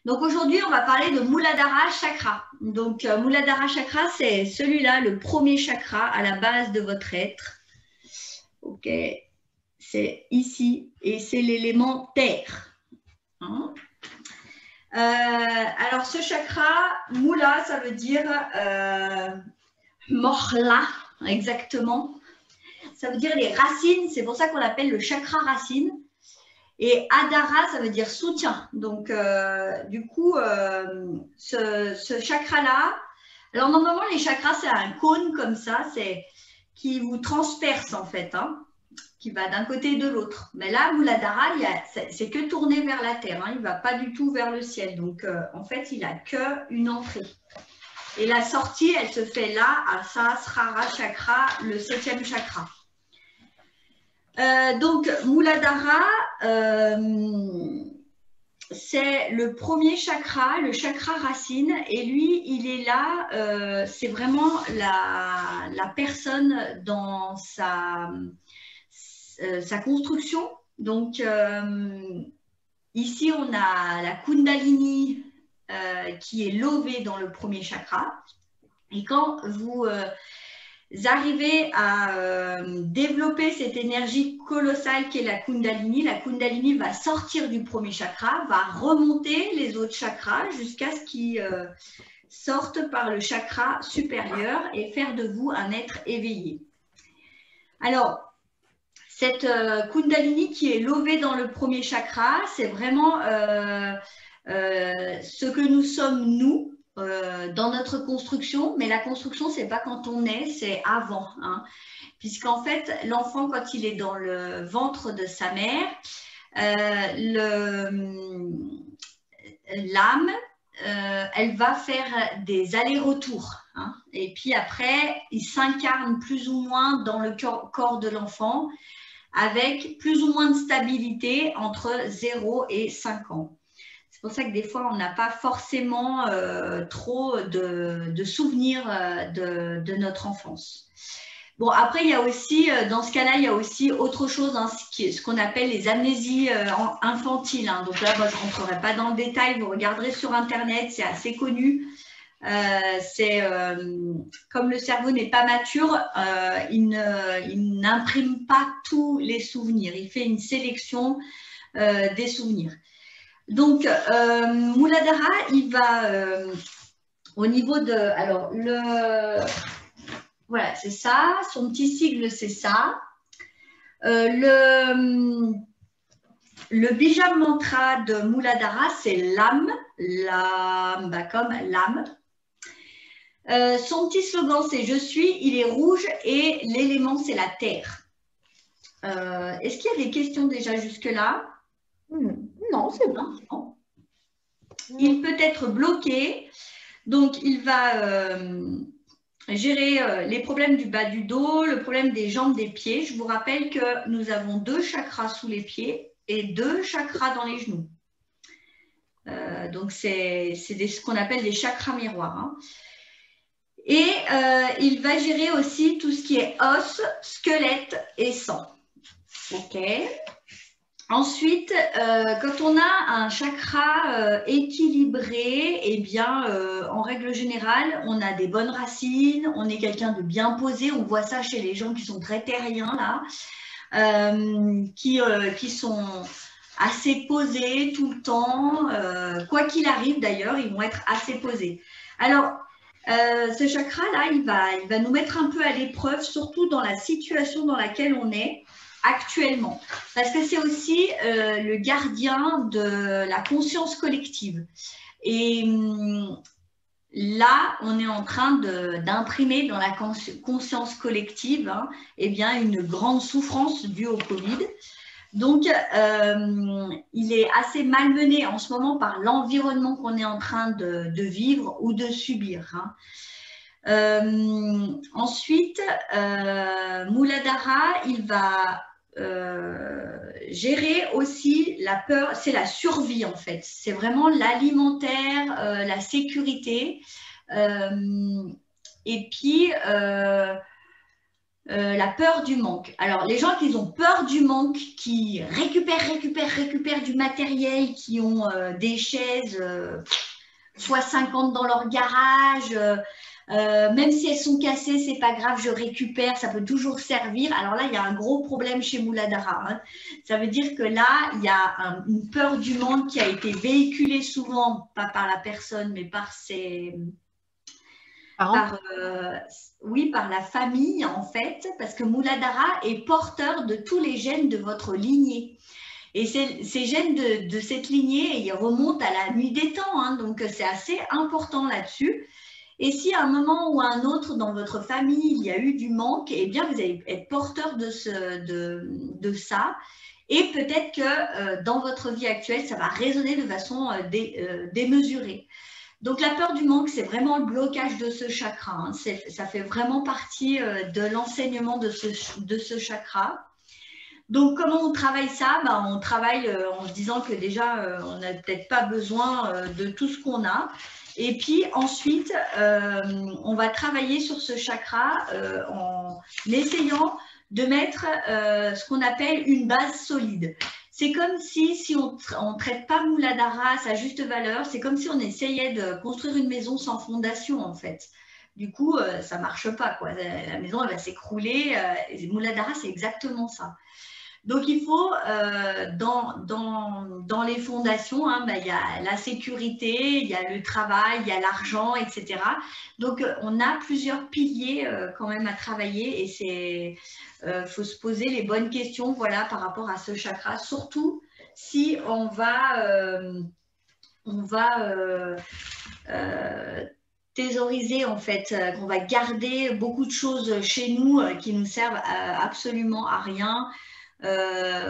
Donc aujourd'hui, on va parler de Muladhara Chakra. Donc Muladhara Chakra, c'est celui-là, le premier chakra à la base de votre être. Ok, c'est ici et c'est l'élément terre. Hein? Alors ce chakra, Mula, ça veut dire Mohla, exactement. Ça veut dire les racines, c'est pour ça qu'on l'appelle le chakra racine. Et Adhara, ça veut dire soutien. Donc, du coup, ce chakra-là, alors normalement, les chakras, c'est un cône comme ça, c'est qui vous transperce en fait, hein, qui va d'un côté et de l'autre. Mais là, Muladhara, c'est que tourné vers la terre, hein, il ne va pas du tout vers le ciel. Donc, en fait, il n'a qu'une entrée. Et la sortie, elle se fait là, à Sahasrara Chakra, le 7e chakra. Donc, Muladhara, c'est le premier chakra, le chakra racine, et lui, il est là, c'est vraiment la personne dans sa construction. Donc, ici, on a la Kundalini qui est levée dans le premier chakra. Et quand vous arrivez à développer cette énergie colossale qui est la Kundalini va sortir du premier chakra, va remonter les autres chakras jusqu'à ce qu'ils sortent par le chakra supérieur et faire de vous un être éveillé. Alors, cette Kundalini qui est levée dans le premier chakra, c'est vraiment ce que nous sommes nous, dans notre construction, mais la construction, c'est pas quand on est, c'est avant, hein. Puisqu'en fait, l'enfant, quand il est dans le ventre de sa mère, l'âme, elle va faire des allers-retours, hein. Et puis après, il s'incarne plus ou moins dans le corps de l'enfant, avec plus ou moins de stabilité entre 0 et 5 ans. C'est pour ça que des fois, on n'a pas forcément trop de souvenirs de notre enfance. Bon, après, il y a aussi, dans ce cas-là, il y a aussi autre chose, hein, ce qu'on appelle les amnésies infantiles, hein. Donc là, moi, je ne rentrerai pas dans le détail, vous regarderez sur Internet, c'est assez connu. Comme le cerveau n'est pas mature, il n'imprime pas tous les souvenirs, il fait une sélection des souvenirs. Donc, Muladhara, il va au niveau de... Alors, voilà, c'est ça. Son petit sigle, c'est ça. Le Bijam mantra de Muladhara, c'est l'âme, comme l'âme. Son petit slogan, c'est « Je suis », il est rouge et l'élément, c'est la terre. Est-ce qu'il y a des questions déjà jusque-là? Non, c'est bon. Non. Il peut être bloqué, donc il va gérer les problèmes du bas du dos, le problème des jambes, des pieds. Je vous rappelle que nous avons 2 chakras sous les pieds et 2 chakras dans les genoux. Donc, c'est ce qu'on appelle des chakras miroirs, hein. Et il va gérer aussi tout ce qui est os, squelette et sang. OK. Ensuite, quand on a un chakra équilibré, eh bien, en règle générale, on a des bonnes racines, on est quelqu'un de bien posé. On voit ça chez les gens qui sont très terriens, là, qui sont assez posés tout le temps. Quoi qu'il arrive, d'ailleurs, ils vont être assez posés. Alors, ce chakra-là, il va nous mettre un peu à l'épreuve, surtout dans la situation dans laquelle on est actuellement, parce que c'est aussi le gardien de la conscience collective. Et là, on est en train d'imprimer dans la conscience collective, hein, eh bien, une grande souffrance due au Covid. Donc, il est assez malmené en ce moment par l'environnement qu'on est en train de vivre ou de subir, hein. Ensuite, Muladhara, il va gérer aussi la peur, c'est la survie en fait, c'est vraiment l'alimentaire, la sécurité, et puis la peur du manque. Alors, les gens qui ont peur du manque, qui récupèrent du matériel, qui ont des chaises x50 dans leur garage, même si elles sont cassées, c'est pas grave, je récupère, ça peut toujours servir. Alors là, il y a un gros problème chez Muladhara. Hein. Ça veut dire que là, il y a une peur du manque qui a été véhiculée souvent, pas par la personne, mais par ses... oui, par la famille en fait, parce que Muladhara est porteur de tous les gènes de votre lignée. Et ces gènes de cette lignée, ils remontent à la nuit des temps, hein, donc c'est assez important là-dessus. Et si à un moment ou à un autre dans votre famille, il y a eu du manque, eh bien vous allez être porteur de ça. Et peut-être que dans votre vie actuelle, ça va résonner de façon démesurée. Donc, la peur du manque, c'est vraiment le blocage de ce chakra. Hein. Ça fait vraiment partie de l'enseignement de ce chakra. Donc, comment on travaille ça? On travaille en se disant que déjà, on n'a peut-être pas besoin de tout ce qu'on a. Et puis, ensuite, on va travailler sur ce chakra en essayant de mettre ce qu'on appelle une base solide. C'est comme si on ne traite pas Muladhara à sa juste valeur, c'est comme si on essayait de construire une maison sans fondation en fait. Du coup, ça ne marche pas, quoi. La maison, elle va s'écrouler. Muladhara, c'est exactement ça. Donc, il faut, dans les fondations, hein, il y a la sécurité, il y a le travail, il y a l'argent, etc. Donc, on a plusieurs piliers quand même à travailler et faut se poser les bonnes questions voilà, par rapport à ce chakra, surtout si on va thésauriser en fait, qu'on va garder beaucoup de choses chez nous qui nous servent absolument à rien.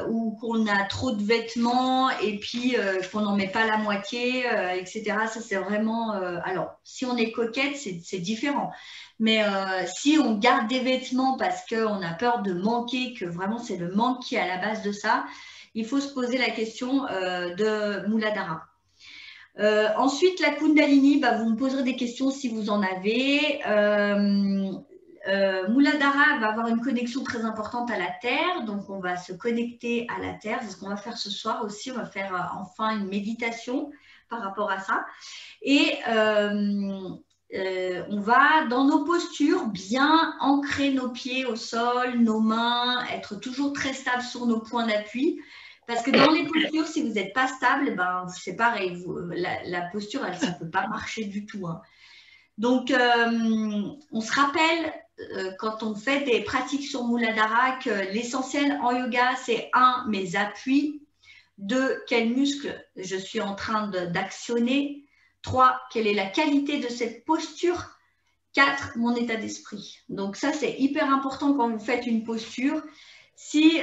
Ou qu'on a trop de vêtements et puis qu'on n'en met pas la moitié, etc. Ça, c'est vraiment... alors, si on est coquette, c'est différent. Mais si on garde des vêtements parce qu'on a peur de manquer, que vraiment c'est le manque qui est à la base de ça, il faut se poser la question de Muladhara. Ensuite, la Kundalini, vous me poserez des questions si vous en avez. Muladhara va avoir une connexion très importante à la Terre, donc on va se connecter à la Terre. C'est ce qu'on va faire ce soir aussi. On va faire enfin une méditation par rapport à ça. Et on va, dans nos postures, bien ancrer nos pieds au sol, nos mains, être toujours très stable sur nos points d'appui. Parce que dans les postures, si vous n'êtes pas stable, c'est pareil, la posture, ça ne peut pas marcher du tout. Hein. Donc, on se rappelle, quand on fait des pratiques sur Muladhara, que l'essentiel en yoga, c'est 1, mes appuis, 2, quel muscle je suis en train d'actionner, 3, quelle est la qualité de cette posture, 4, mon état d'esprit. Donc ça, c'est hyper important quand vous faites une posture. Si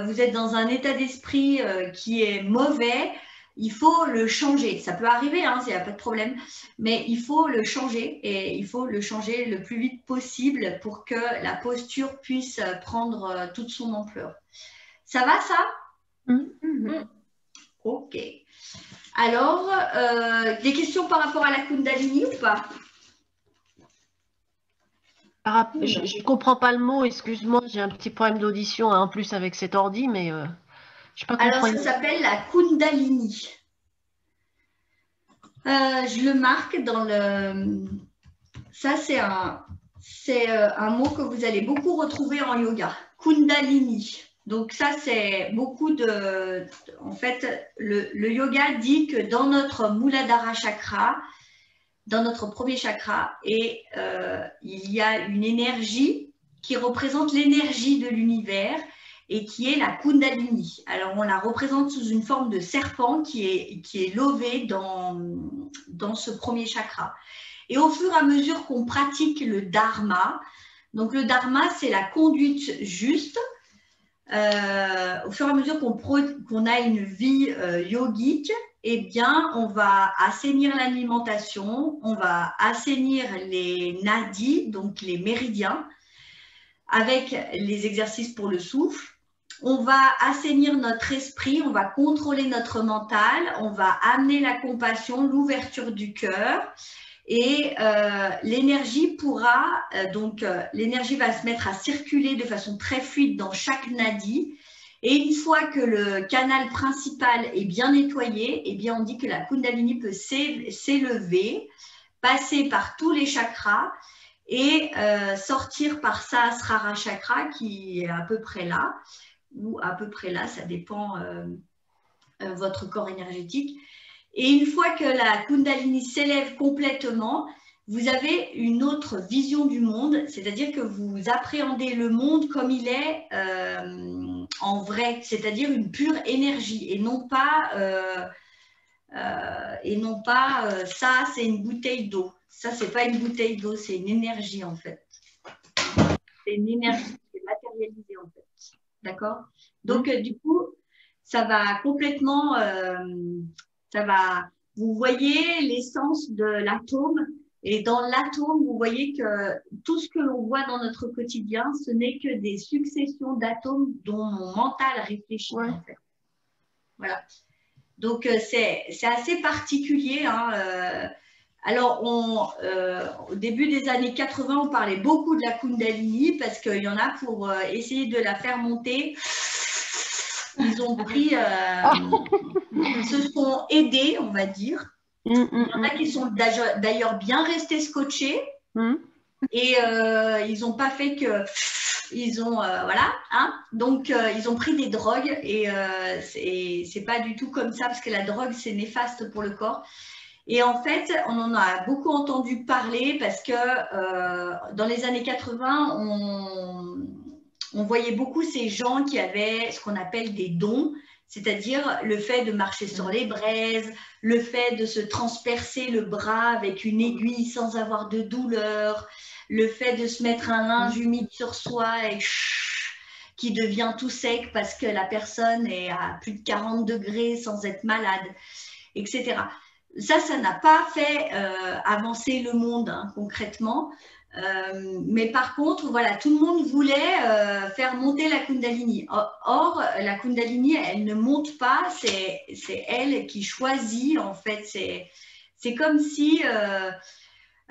vous êtes dans un état d'esprit qui est mauvais, il faut le changer. Ça peut arriver, hein, il n'y a pas de problème, mais il faut le changer et il faut le changer le plus vite possible pour que la posture puisse prendre toute son ampleur. Ça va, ça? Ok. Alors, des questions par rapport à la Kundalini ou pas? Je ne comprends pas le mot, excuse-moi, j'ai un petit problème d'audition en plus avec cet ordi, mais je n'ai pas compris. Alors, ça s'appelle la Kundalini. Je le marque dans le... Ça, c'est un mot que vous allez beaucoup retrouver en yoga. Kundalini. Donc, ça, c'est beaucoup de... En fait, le yoga dit que dans notre Muladhara chakra, dans notre premier chakra, et il y a une énergie qui représente l'énergie de l'univers et qui est la Kundalini. Alors, on la représente sous une forme de serpent qui est lové dans ce premier chakra. Et au fur et à mesure qu'on pratique le Dharma, donc le Dharma, c'est la conduite juste, au fur et à mesure qu'on a une vie yogique, eh bien, on va assainir l'alimentation, on va assainir les nadis, donc les méridiens, avec les exercices pour le souffle. On va assainir notre esprit, on va contrôler notre mental, on va amener la compassion, l'ouverture du cœur. Et l'énergie l'énergie va se mettre à circuler de façon très fluide dans chaque nadi. Et une fois que le canal principal est bien nettoyé, eh bien on dit que la Kundalini peut s'élever, passer par tous les chakras et sortir par Sahasrara chakra qui est à peu près là, ou à peu près là, ça dépend votre corps énergétique. Et une fois que la Kundalini s'élève complètement, vous avez une autre vision du monde, c'est-à-dire que vous appréhendez le monde comme il est en vrai, c'est-à-dire une pure énergie, et non pas ça, c'est une bouteille d'eau. Ça, c'est pas une bouteille d'eau, c'est une énergie en fait. C'est une énergie qui est matérialisée en fait. D'accord? Donc, du coup, ça va complètement, vous voyez l'essence de l'atome, et dans l'atome, vous voyez que tout ce que l'on voit dans notre quotidien, ce n'est que des successions d'atomes dont mon mental réfléchit en fait. Voilà. Donc, c'est assez particulier. Hein, alors, au début des années 80, on parlait beaucoup de la Kundalini parce qu'il y en a pour essayer de la faire monter. Ils ont pris, ils se sont aidés, on va dire. Il y en a qui sont d'ailleurs bien restés scotchés et ils n'ont pas fait que. Ils ont, voilà, hein, donc ils ont pris des drogues et c'est pas du tout comme ça parce que la drogue c'est néfaste pour le corps. Et en fait, on en a beaucoup entendu parler parce que dans les années 80, on voyait beaucoup ces gens qui avaient ce qu'on appelle des dons, c'est-à-dire le fait de marcher sur les braises, le fait de se transpercer le bras avec une aiguille sans avoir de douleur, le fait de se mettre un linge humide sur soi et qui devient tout sec parce que la personne est à plus de 40 degrés sans être malade, etc. Ça n'a pas fait avancer le monde hein, concrètement. Mais par contre, voilà, tout le monde voulait faire monter la Kundalini. Or, la Kundalini, elle ne monte pas, c'est elle qui choisit, en fait. C'est comme si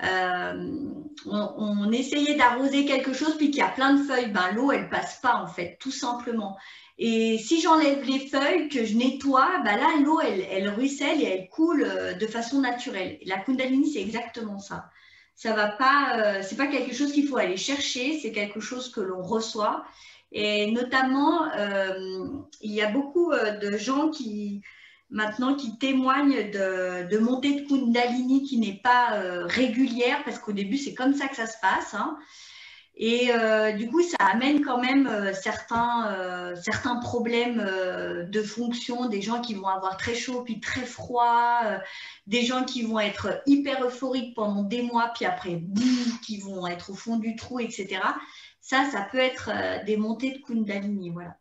on essayait d'arroser quelque chose, puis qu'il y a plein de feuilles. Ben, l'eau, elle passe pas, en fait, tout simplement. Et si j'enlève les feuilles, que je nettoie, ben là, l'eau, elle ruisselle et elle coule de façon naturelle. La Kundalini, c'est exactement ça. Ça va pas, c'est pas quelque chose qu'il faut aller chercher, c'est quelque chose que l'on reçoit. Et notamment, il y a beaucoup de gens maintenant qui témoignent de montée de Kundalini qui n'est pas régulière, parce qu'au début, c'est comme ça que ça se passe. Hein. Et du coup, ça amène quand même certains problèmes de fonction, des gens qui vont avoir très chaud puis très froid, des gens qui vont être hyper euphoriques pendant des mois, puis après, boum, qui vont être au fond du trou, etc. Ça peut être des montées de Kundalini, voilà.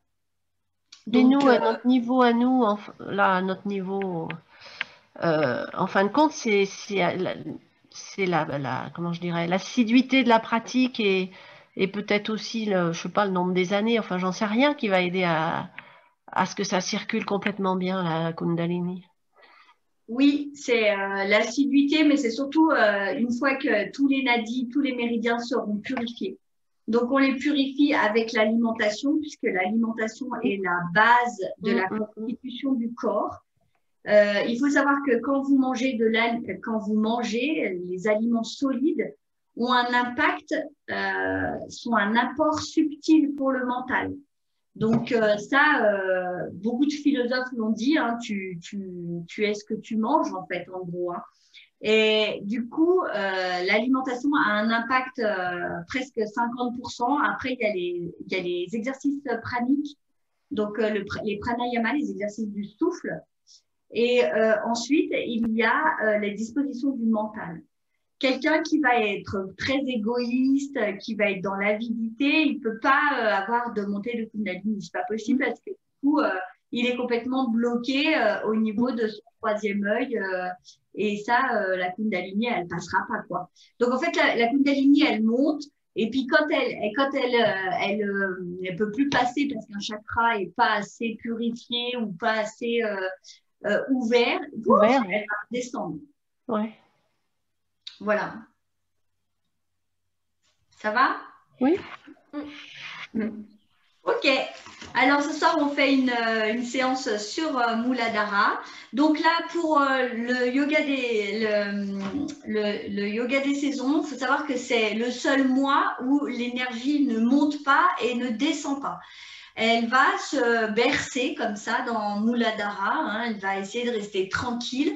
Donc, et nous, à notre niveau, là, à notre niveau, en fin de compte, c'est comment je dirais, l'assiduité de la pratique et peut-être aussi, je sais pas, le nombre des années, enfin, j'en sais rien, qui va aider à ce que ça circule complètement bien, la Kundalini. Oui, c'est l'assiduité, mais c'est surtout une fois que tous les nadis, tous les méridiens seront purifiés. Donc, on les purifie avec l'alimentation, puisque l'alimentation est la base de la constitution du corps. Il faut savoir que quand vous mangez les aliments solides ont un impact, sont un apport subtil pour le mental. Donc beaucoup de philosophes l'ont dit, hein, tu es ce que tu manges en fait, en gros. Hein. Et du coup, l'alimentation a un impact presque 50%. Après, il y a les exercices praniques, donc les pranayama, les exercices du souffle. Et ensuite, il y a les dispositions du mental. Quelqu'un qui va être très égoïste, qui va être dans l'avidité, il ne peut pas avoir de montée de Kundalini. Ce n'est pas possible parce que du coup, il est complètement bloqué au niveau de son troisième œil. Et ça, la Kundalini, elle ne passera pas, quoi. Donc, en fait, la Kundalini, elle monte. Et puis, quand elle ne peut plus passer parce qu'un chakra n'est pas assez purifié ou pas assez ouvert, elle va descendre. Ouais. Voilà. Ça va? Oui. Ok. Alors ce soir, on fait une séance sur Muladhara. Donc là, pour le yoga le yoga des saisons, il faut savoir que c'est le seul mois où l'énergie ne monte pas et ne descend pas. Elle va se bercer comme ça dans Muladhara, hein, elle va essayer de rester tranquille.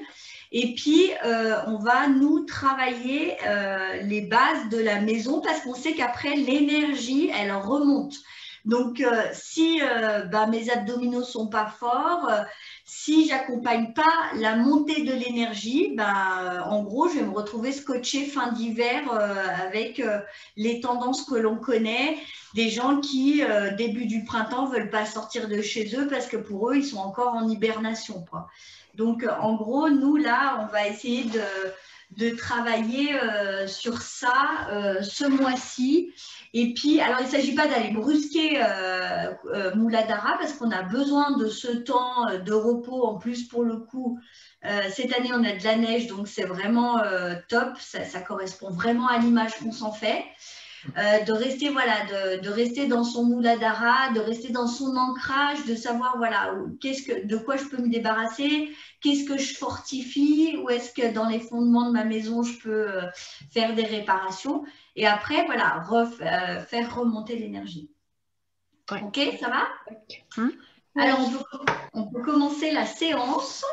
Et puis, on va nous travailler les bases de la maison parce qu'on sait qu'après, l'énergie, elle remonte. Donc, si mes abdominaux sont pas forts, si j'accompagne pas la montée de l'énergie, en gros, je vais me retrouver scotchée fin d'hiver avec les tendances que l'on connaît, des gens qui, début du printemps, veulent pas sortir de chez eux parce que pour eux, ils sont encore en hibernation, quoi. Donc, en gros, nous, là, on va essayer de travailler sur ça ce mois-ci. Et puis, alors, il ne s'agit pas d'aller brusquer Muladhara parce qu'on a besoin de ce temps de repos. En plus, pour le coup, cette année, on a de la neige, donc c'est vraiment top. Ça correspond vraiment à l'image qu'on s'en fait. De rester de rester dans son Muladhara, de rester dans son ancrage, de savoir de quoi je peux me débarrasser, qu'est-ce que je fortifie, ou est-ce que dans les fondements de ma maison je peux faire des réparations, et après faire remonter l'énergie. Ouais. Ok, ça va? Alors on peut commencer la séance.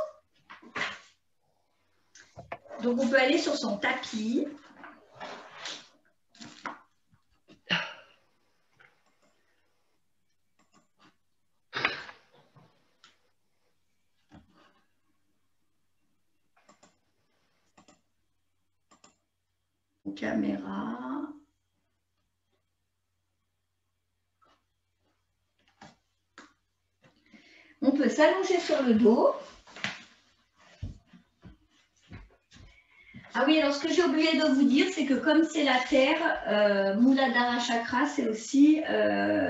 Donc on peut aller sur son tapis. Caméra. On peut s'allonger sur le dos. Ah oui, alors ce que j'ai oublié de vous dire, c'est que comme c'est la terre, Muladhara Chakra, c'est aussi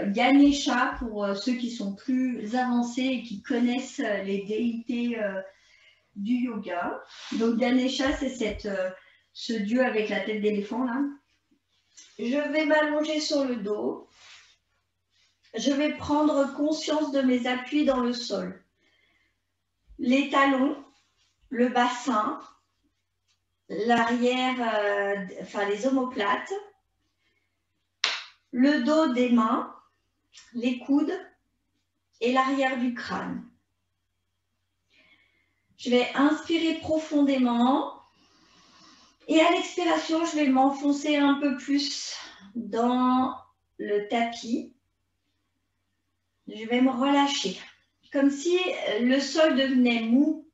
Ganesha pour ceux qui sont plus avancés et qui connaissent les déités du yoga. Donc Ganesha, c'est ce dieu avec la tête d'éléphant là. Je vais m'allonger sur le dos. Je vais prendre conscience de mes appuis dans le sol. Les talons, le bassin, l'arrière, les omoplates, le dos des mains, les coudes et l'arrière du crâne. Je vais inspirer profondément et à l'expiration, je vais m'enfoncer un peu plus dans le tapis. Je vais me relâcher, comme si le sol devenait mou.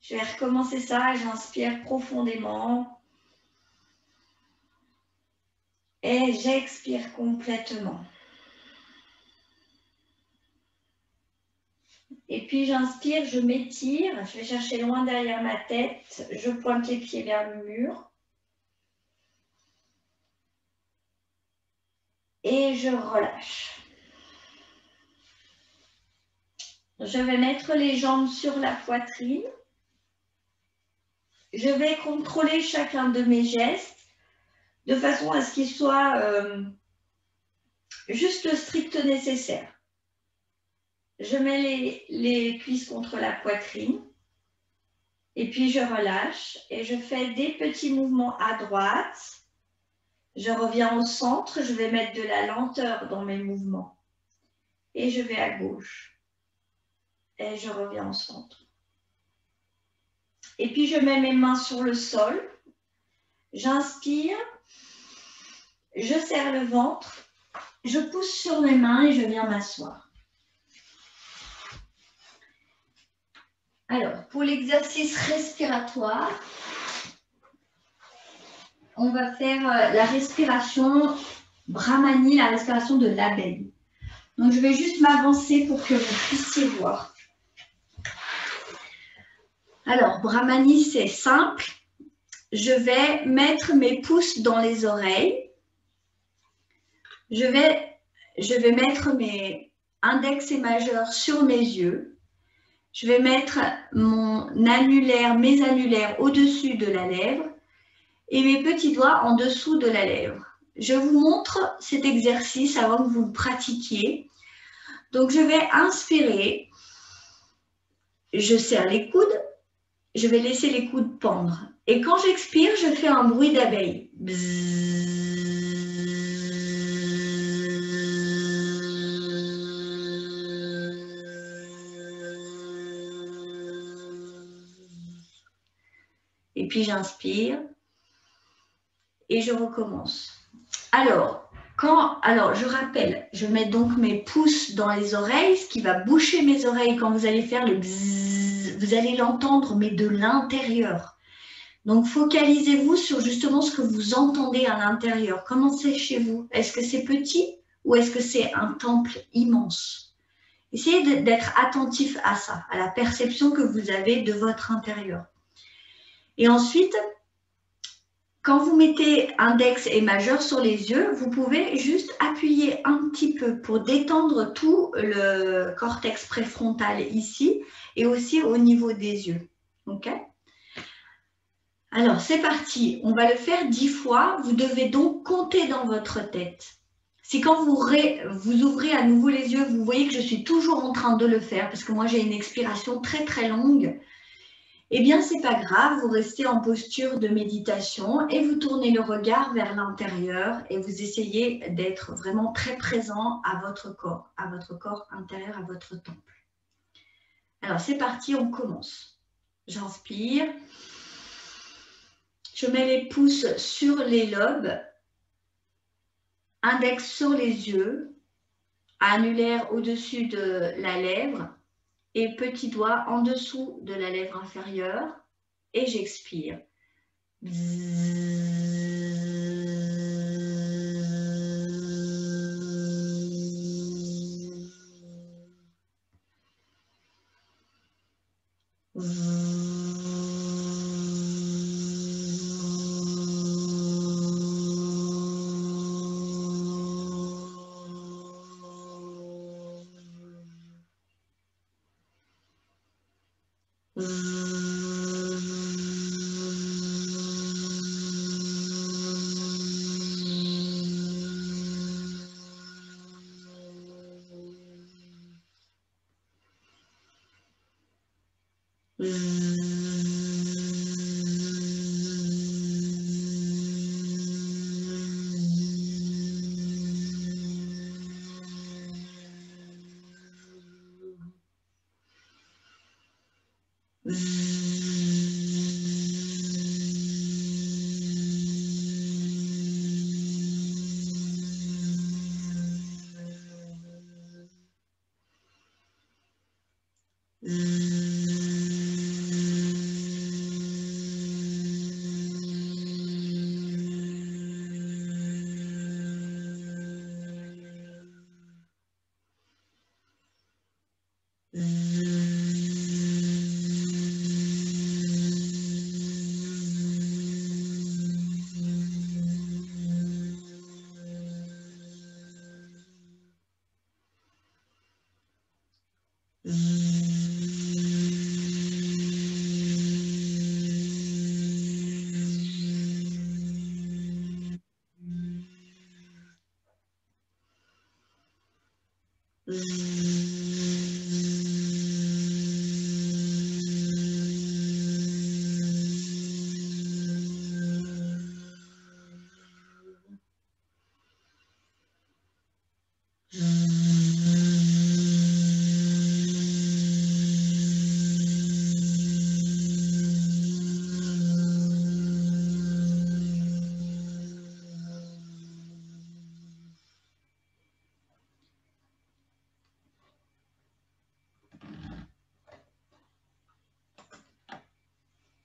Je vais recommencer ça, j'inspire profondément et j'expire complètement. Et puis j'inspire, je m'étire, je vais chercher loin derrière ma tête, je pointe les pieds vers le mur. Et je relâche. Je vais mettre les jambes sur la poitrine. Je vais contrôler chacun de mes gestes de façon à ce qu'il soit juste le strict nécessaire. Je mets les cuisses contre la poitrine et puis je relâche et je fais des petits mouvements à droite. Je reviens au centre, je vais mettre de la lenteur dans mes mouvements et je vais à gauche et je reviens au centre. Et puis je mets mes mains sur le sol, j'inspire, je serre le ventre, je pousse sur mes mains et je viens m'asseoir. Alors, pour l'exercice respiratoire, on va faire la respiration Brahmani, la respiration de l'abeille. Donc, je vais juste m'avancer pour que vous puissiez voir. Alors, Brahmani, c'est simple. Je vais mettre mes pouces dans les oreilles. Je vais mettre mes index et majeurs sur mes yeux. Je vais mettre mon annulaire, mes annulaires au-dessus de la lèvre et mes petits doigts en dessous de la lèvre. Je vous montre cet exercice avant que vous le pratiquiez. Donc, je vais inspirer. Je serre les coudes. Je vais laisser les coudes pendre. Et quand j'expire, je fais un bruit d'abeille. Et puis j'inspire et je recommence. Alors, je rappelle, je mets donc mes pouces dans les oreilles, ce qui va boucher mes oreilles quand vous allez faire le bzzz. Vous allez l'entendre, mais de l'intérieur. Donc, focalisez-vous sur justement ce que vous entendez à l'intérieur. Comment c'est chez vous? Est-ce que c'est petit ou est-ce que c'est un temple immense? Essayez d'être attentif à ça, à la perception que vous avez de votre intérieur. Et ensuite, quand vous mettez index et majeur sur les yeux, vous pouvez juste appuyer un petit peu pour détendre tout le cortex préfrontal ici et aussi au niveau des yeux. OK? Alors, c'est parti. On va le faire 10 fois. Vous devez donc compter dans votre tête. Si quand vous ouvrez à nouveau les yeux, vous voyez que je suis toujours en train de le faire parce que moi, j'ai une expiration très, très longue. Eh bien, ce n'est pas grave, vous restez en posture de méditation et vous tournez le regard vers l'intérieur et vous essayez d'être vraiment très présent à votre corps intérieur, à votre temple. Alors, c'est parti, on commence. J'inspire. Je mets les pouces sur les lobes, index sur les yeux, annulaire au-dessus de la lèvre et petit doigt en dessous de la lèvre inférieure et j'expire.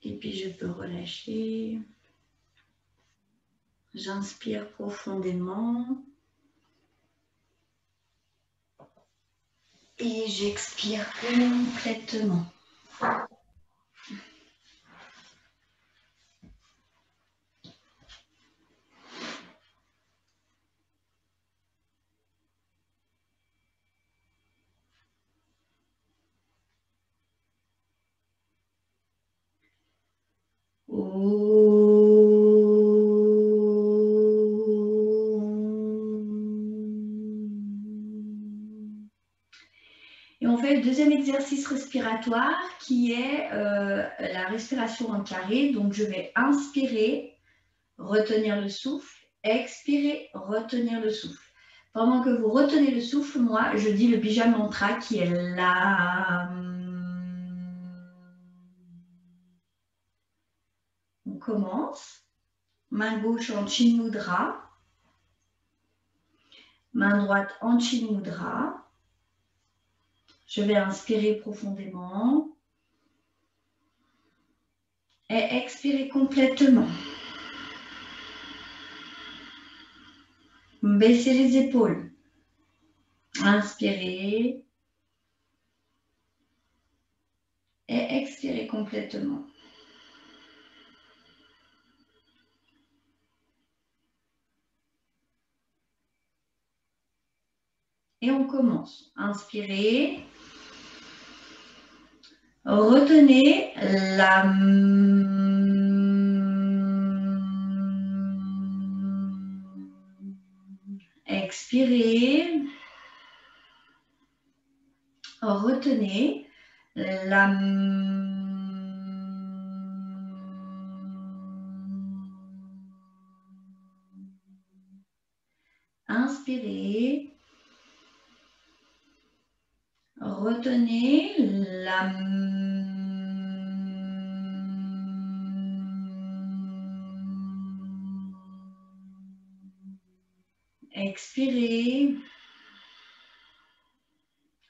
Et puis je peux relâcher. J'inspire profondément. Et j'expire complètement. Et on fait le deuxième exercice respiratoire qui est la respiration en carré. Donc, je vais inspirer, retenir le souffle, expirer, retenir le souffle. Pendant que vous retenez le souffle, moi, je dis le bija mantra qui est là. On commence. Main gauche en Chin Mudra. Main droite en Chin Mudra. Je vais inspirer profondément. Et expirer complètement. Baissez les épaules. Inspirez. Et expirez complètement. Et on commence. Inspirez. Retenez la expirez. Retenez la inspirez. Retenez la expirez.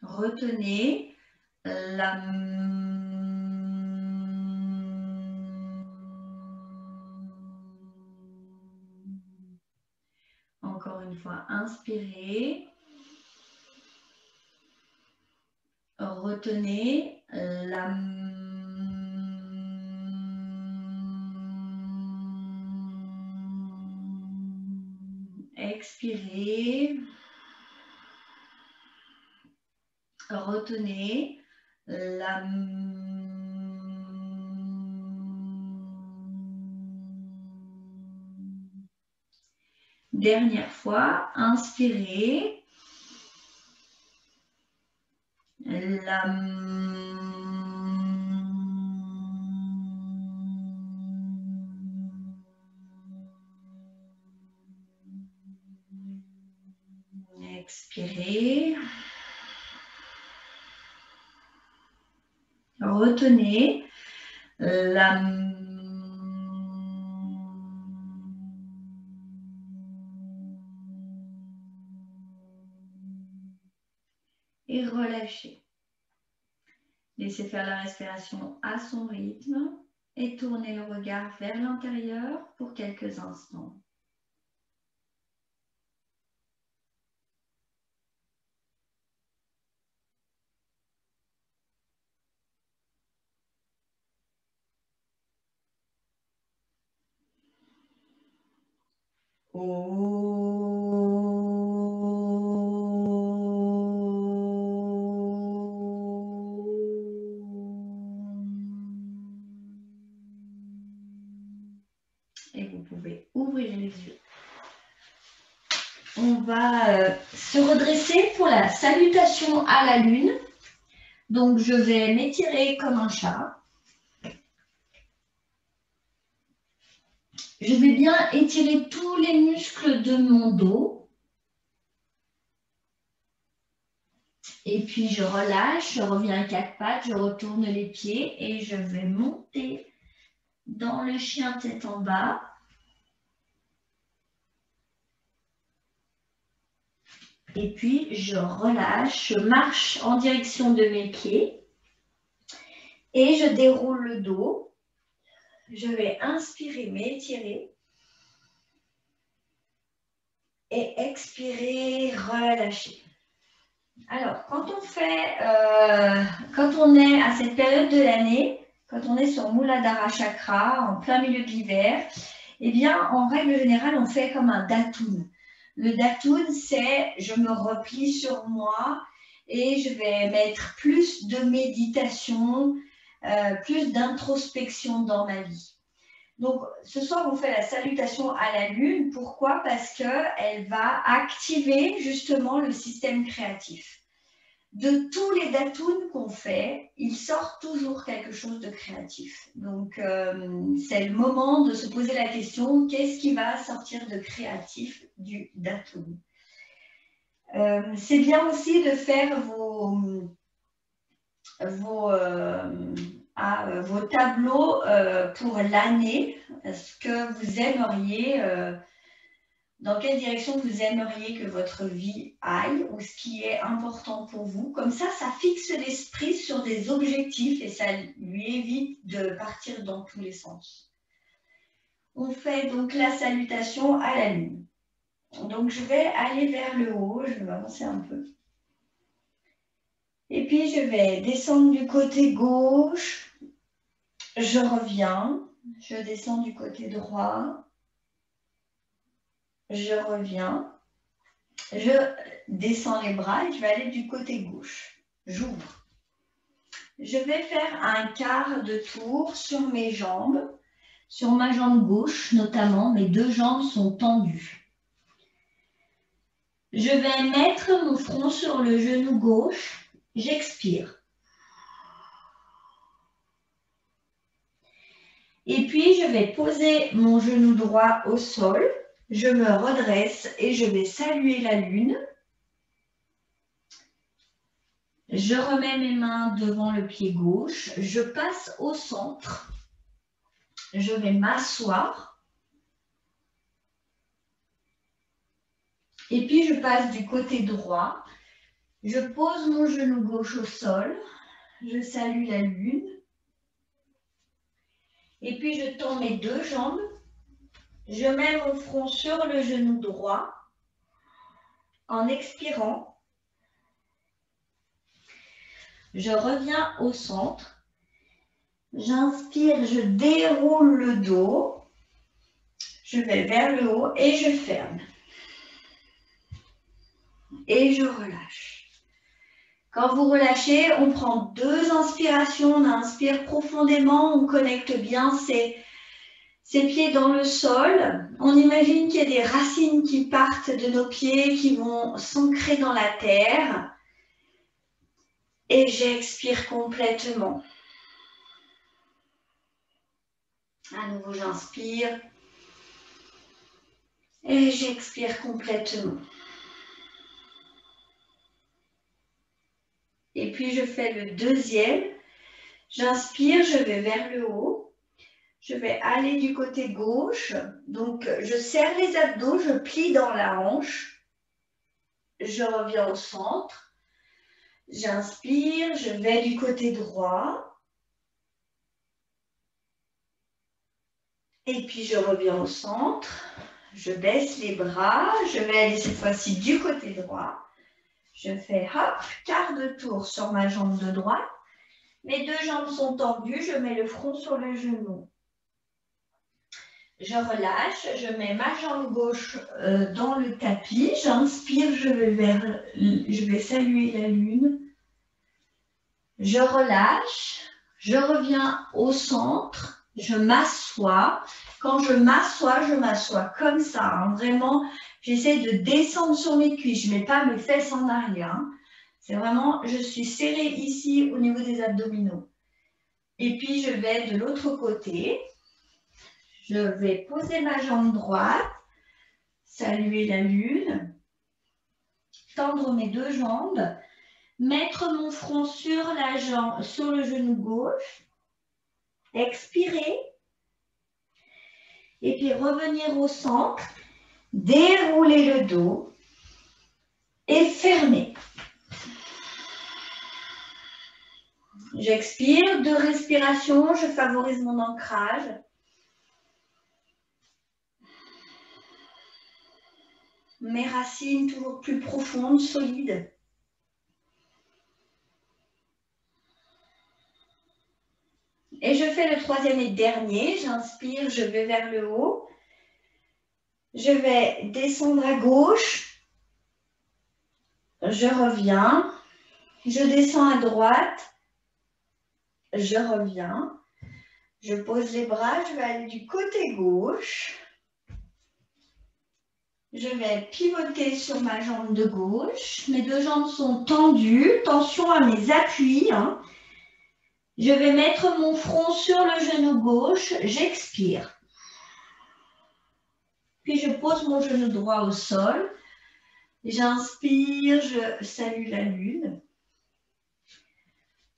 Retenez la encore une fois, inspirez. Retenez la expirez. Retenez la dernière fois, inspirez. La expirez. Retenez la et relâchez. Laissez faire la respiration à son rythme et tournez le regard vers l'intérieur pour quelques instants. Et vous pouvez ouvrir les yeux. On va se redresser pour la salutation à la lune. Donc, je vais m'étirer comme un chat. Je vais bien étirer tous les muscles de mon dos. Et puis, je relâche, je reviens à quatre pattes, je retourne les pieds et je vais monter dans le chien tête en bas. Et puis, je relâche, je marche en direction de mes pieds et je déroule le dos. Je vais inspirer, m'étirer et expirer, relâcher. Alors, quand on est à cette période de l'année, quand on est sur Muladhara Chakra, en plein milieu de l'hiver, eh bien, en règle générale, on fait comme un Dhatun. Le Dhatun, c'est je me replie sur moi et je vais mettre plus de méditation, plus d'introspection dans ma vie. Donc, ce soir, on fait la salutation à la lune. Pourquoi? Parce qu'elle va activer justement le système créatif. De tous les datums qu'on fait, il sort toujours quelque chose de créatif. Donc, c'est le moment de se poser la question, qu'est-ce qui va sortir de créatif du datum? C'est bien aussi de faire vos tableaux pour l'année, ce que vous aimeriez, dans quelle direction vous aimeriez que votre vie aille ou ce qui est important pour vous. Comme ça fixe l'esprit sur des objectifs et ça lui évite de partir dans tous les sens. On fait donc la salutation à la lune. Donc, je vais aller vers le haut, je vais avancer un peu. Et puis, je vais descendre du côté gauche. Je reviens. Je descends du côté droit. Je reviens. Je descends les bras et je vais aller du côté gauche. J'ouvre. Je vais faire un quart de tour sur mes jambes. Sur ma jambe gauche, notamment, mes deux jambes sont tendues. Je vais mettre mon front sur le genou gauche. J'expire. Et puis, je vais poser mon genou droit au sol. Je me redresse et je vais saluer la lune. Je remets mes mains devant le pied gauche. Je passe au centre. Je vais m'asseoir. Et puis, je passe du côté droit. Je pose mon genou gauche au sol. Je salue la lune. Et puis, je tends mes deux jambes. Je mets mon front sur le genou droit en expirant. Je reviens au centre. J'inspire, je déroule le dos. Je vais vers le haut et je ferme. Et je relâche. Quand vous relâchez, on prend deux inspirations. On inspire profondément, on connecte bien ses pieds dans le sol. On imagine qu'il y a des racines qui partent de nos pieds, qui vont s'ancrer dans la terre. Et j'expire complètement. À nouveau, j'inspire. Et j'expire complètement. Et puis, je fais le deuxième. J'inspire, je vais vers le haut. Je vais aller du côté gauche. Donc, je serre les abdos, je plie dans la hanche. Je reviens au centre. J'inspire, je vais du côté droit. Et puis, je reviens au centre. Je baisse les bras. Je vais aller cette fois-ci du côté droit. Je fais hop, quart de tour sur ma jambe de droite. Mes deux jambes sont tendues. Je mets le front sur le genou. Je relâche. Je mets ma jambe gauche dans le tapis. J'inspire. Je vais saluer la lune. Je relâche. Je reviens au centre. Je m'assois. Quand je m'assois comme ça. Hein, vraiment, j'essaie de descendre sur mes cuisses. Je ne mets pas mes fesses en arrière. Hein. C'est vraiment, je suis serrée ici au niveau des abdominaux. Et puis, je vais de l'autre côté. Je vais poser ma jambe droite. Saluer la lune. Tendre mes deux jambes. Mettre mon front sur le genou gauche. Expirer. Et puis revenir au centre, dérouler le dos et fermer. J'expire, deux respirations, je favorise mon ancrage. Mes racines toujours plus profondes, solides. Et je fais le troisième et dernier. J'inspire, je vais vers le haut. Je vais descendre à gauche. Je reviens. Je descends à droite. Je reviens. Je pose les bras, je vais aller du côté gauche. Je vais pivoter sur ma jambe de gauche. Mes deux jambes sont tendues. Tension à mes appuis. Hein. Je vais mettre mon front sur le genou gauche. J'expire. Puis je pose mon genou droit au sol. J'inspire, je salue la lune.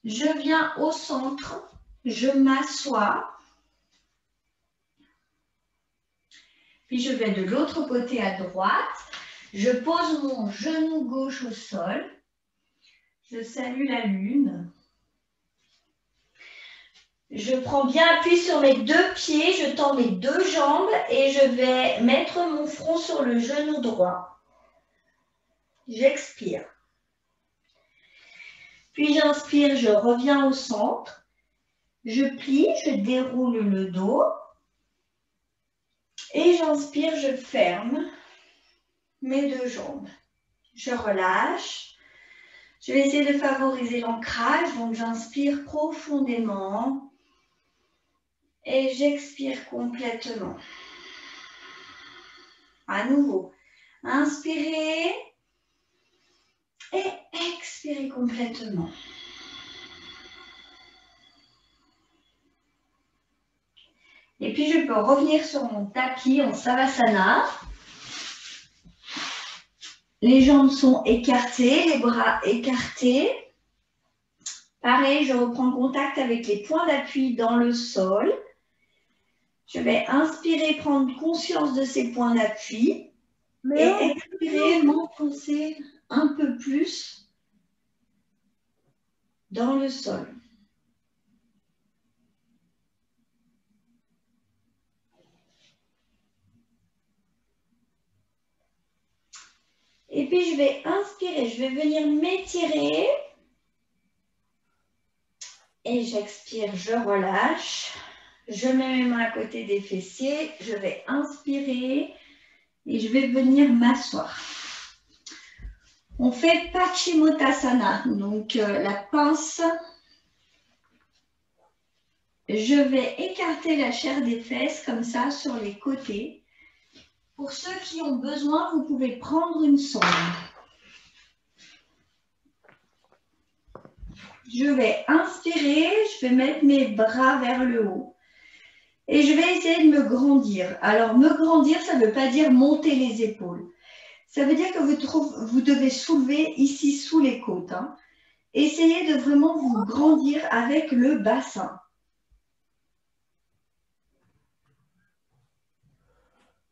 Je viens au centre. Je m'assois. Puis je vais de l'autre côté à droite. Je pose mon genou gauche au sol. Je salue la lune. Je prends bien appui sur mes deux pieds. Je tends mes deux jambes et je vais mettre mon front sur le genou droit. J'expire. Puis j'inspire, je reviens au centre. Je plie, je déroule le dos. Et j'inspire, je ferme mes deux jambes. Je relâche. Je vais essayer de favoriser l'ancrage. Donc, j'inspire profondément. Et j'expire complètement. À nouveau. Inspirez. Et expirez complètement. Et puis, je peux revenir sur mon tapis en Savasana. Les jambes sont écartées, les bras écartés. Pareil, je reprends contact avec les points d'appui dans le sol. Je vais inspirer, prendre conscience de ces points d'appui. Et expirer, m'enfoncer un peu plus dans le sol. Et puis, je vais inspirer, je vais venir m'étirer. Et j'expire, je relâche. Je mets mes mains à côté des fessiers. Je vais inspirer et je vais venir m'asseoir. On fait Paschimottanasana, donc la pince. Je vais écarter la chair des fesses comme ça sur les côtés. Pour ceux qui ont besoin, vous pouvez prendre une sonde. Je vais inspirer, je vais mettre mes bras vers le haut. Et je vais essayer de me grandir. Alors, me grandir, ça ne veut pas dire monter les épaules. Ça veut dire que vous devez soulever ici sous les côtes. Hein. Essayez de vraiment vous grandir avec le bassin.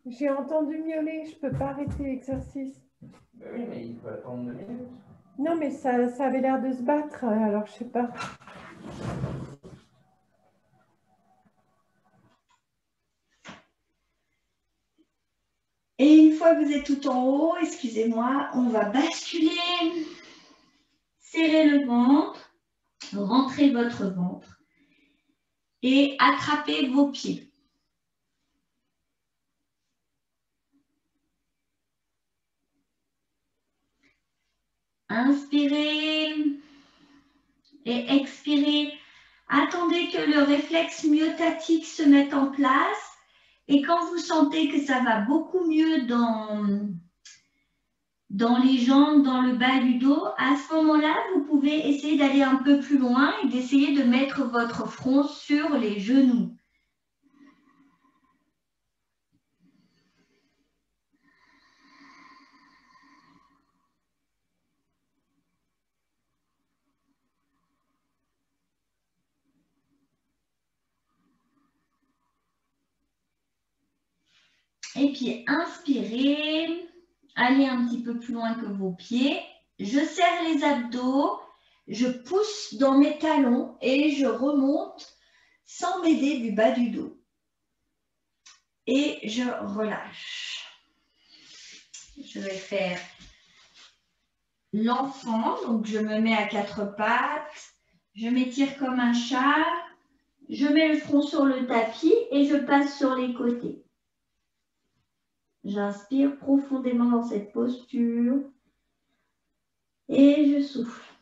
J'ai entendu miauler, je ne peux pas arrêter l'exercice. Oui, mais il faut attendre 2 minutes. Non, mais ça avait l'air de se battre, alors je ne sais pas. Et une fois que vous êtes tout en haut, excusez-moi, on va basculer. Serrez le ventre, rentrez votre ventre et attrapez vos pieds. Inspirez et expirez. Attendez que le réflexe myotatique se mette en place. Et quand vous sentez que ça va beaucoup mieux dans les jambes, dans le bas du dos, à ce moment-là, vous pouvez essayer d'aller un peu plus loin et d'essayer de mettre votre front sur les genoux. Et puis, inspirez, allez un petit peu plus loin que vos pieds. Je serre les abdos, je pousse dans mes talons et je remonte sans m'aider du bas du dos. Et je relâche. Je vais faire l'enfant, donc je me mets à 4 pattes, je m'étire comme un chat, je mets le front sur le tapis et je passe sur les côtés. J'inspire profondément dans cette posture et je souffle.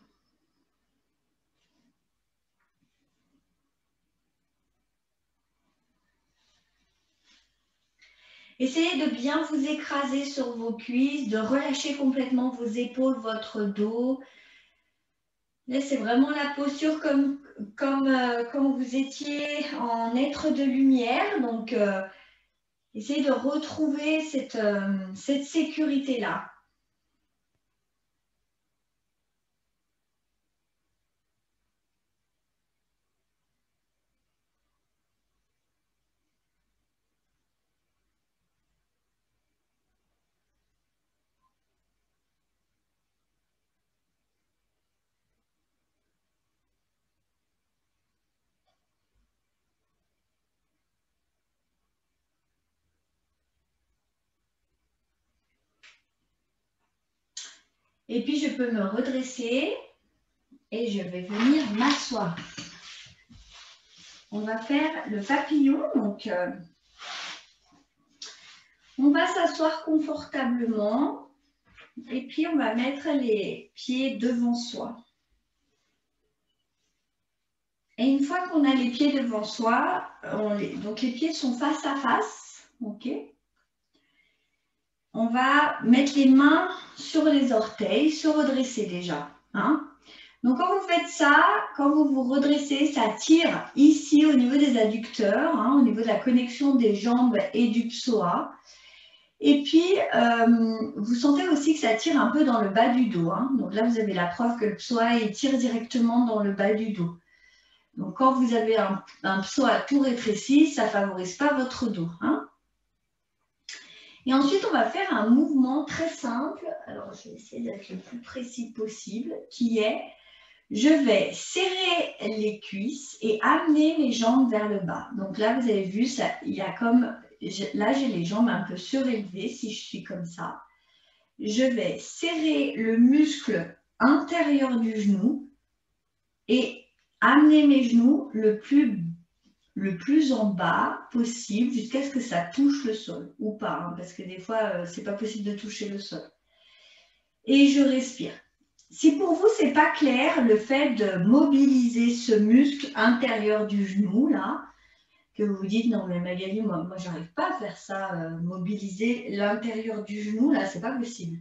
Essayez de bien vous écraser sur vos cuisses, de relâcher complètement vos épaules, votre dos. Là, c'est vraiment la posture comme quand vous étiez en être de lumière. Donc, essayez de retrouver cette sécurité-là. Et puis, je peux me redresser et je vais venir m'asseoir. On va faire le papillon. Donc, on va s'asseoir confortablement et puis on va mettre les pieds devant soi. Et une fois qu'on a les pieds devant soi, donc les pieds sont face à face. Ok. On va mettre les mains sur les orteils, se redresser déjà. Hein. Donc, quand vous faites ça, quand vous vous redressez, ça tire ici au niveau des adducteurs, hein, au niveau de la connexion des jambes et du psoas. Et puis, vous sentez aussi que ça tire un peu dans le bas du dos. Hein. Donc là, vous avez la preuve que le psoas il tire directement dans le bas du dos. Donc, quand vous avez un psoas tout rétréci, ça ne favorise pas votre dos. Hein. Et ensuite, on va faire un mouvement très simple. Alors, je vais essayer d'être le plus précis possible, qui est, je vais serrer les cuisses et amener mes jambes vers le bas. Donc là, vous avez vu, ça, il y a comme, là, j'ai les jambes un peu surélevées, si je suis comme ça. Je vais serrer le muscle intérieur du genou et amener mes genoux le plus en bas possible jusqu'à ce que ça touche le sol ou pas, hein, parce que des fois, c'est pas possible de toucher le sol. Et je respire. Si pour vous, c'est pas clair, le fait de mobiliser ce muscle intérieur du genou, là, que vous vous dites, non mais Magali, moi j'arrive pas à faire ça, mobiliser l'intérieur du genou, là, c'est pas possible.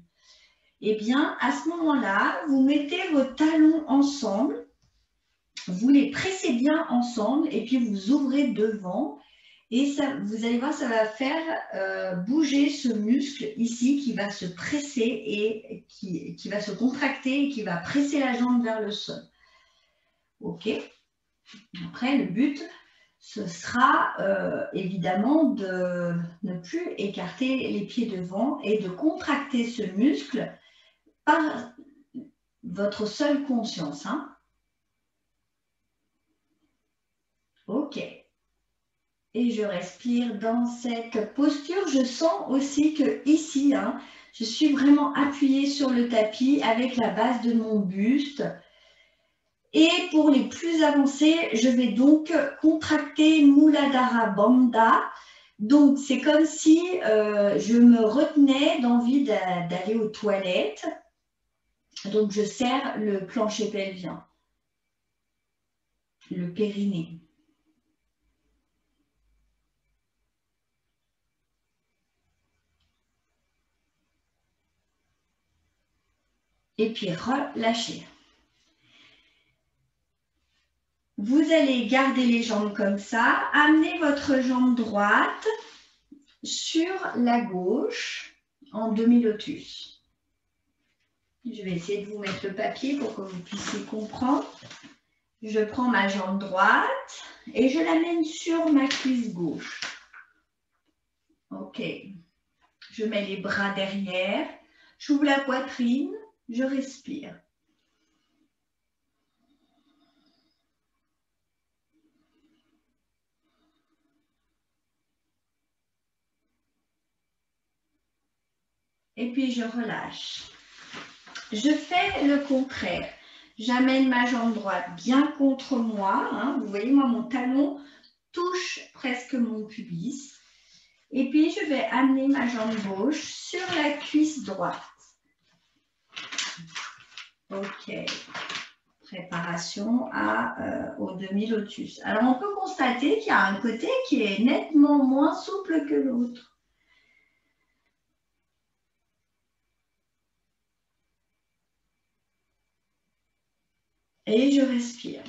Eh bien, à ce moment-là, vous mettez vos talons ensemble, vous les pressez bien ensemble et puis vous ouvrez devant et ça, vous allez voir, ça va faire bouger ce muscle ici qui va se presser et qui va se contracter et qui va presser la jambe vers le sol. Ok. Après, le but, ce sera évidemment de ne plus écarter les pieds devant et de contracter ce muscle par votre seule conscience. Hein. Ok. Et je respire dans cette posture. Je sens aussi que ici, hein, je suis vraiment appuyée sur le tapis avec la base de mon buste. Et pour les plus avancés, je vais donc contracter Muladhara Bandha. Donc, c'est comme si je me retenais d'envie d'aller aux toilettes. Donc, je serre le plancher pelvien, le périnée. Et puis, relâchez. Vous allez garder les jambes comme ça. Amenez votre jambe droite sur la gauche en demi-lotus. Je vais essayer de vous mettre le papier pour que vous puissiez comprendre. Je prends ma jambe droite et je l'amène sur ma cuisse gauche. Ok. Je mets les bras derrière. J'ouvre la poitrine. Je respire. Et puis je relâche. Je fais le contraire. J'amène ma jambe droite bien contre moi. Hein. Vous voyez, moi, mon talon touche presque mon pubis. Et puis, je vais amener ma jambe gauche sur la cuisse droite. Ok. Préparation au demi-lotus. Alors, on peut constater qu'il y a un côté qui est nettement moins souple que l'autre. Et je respire.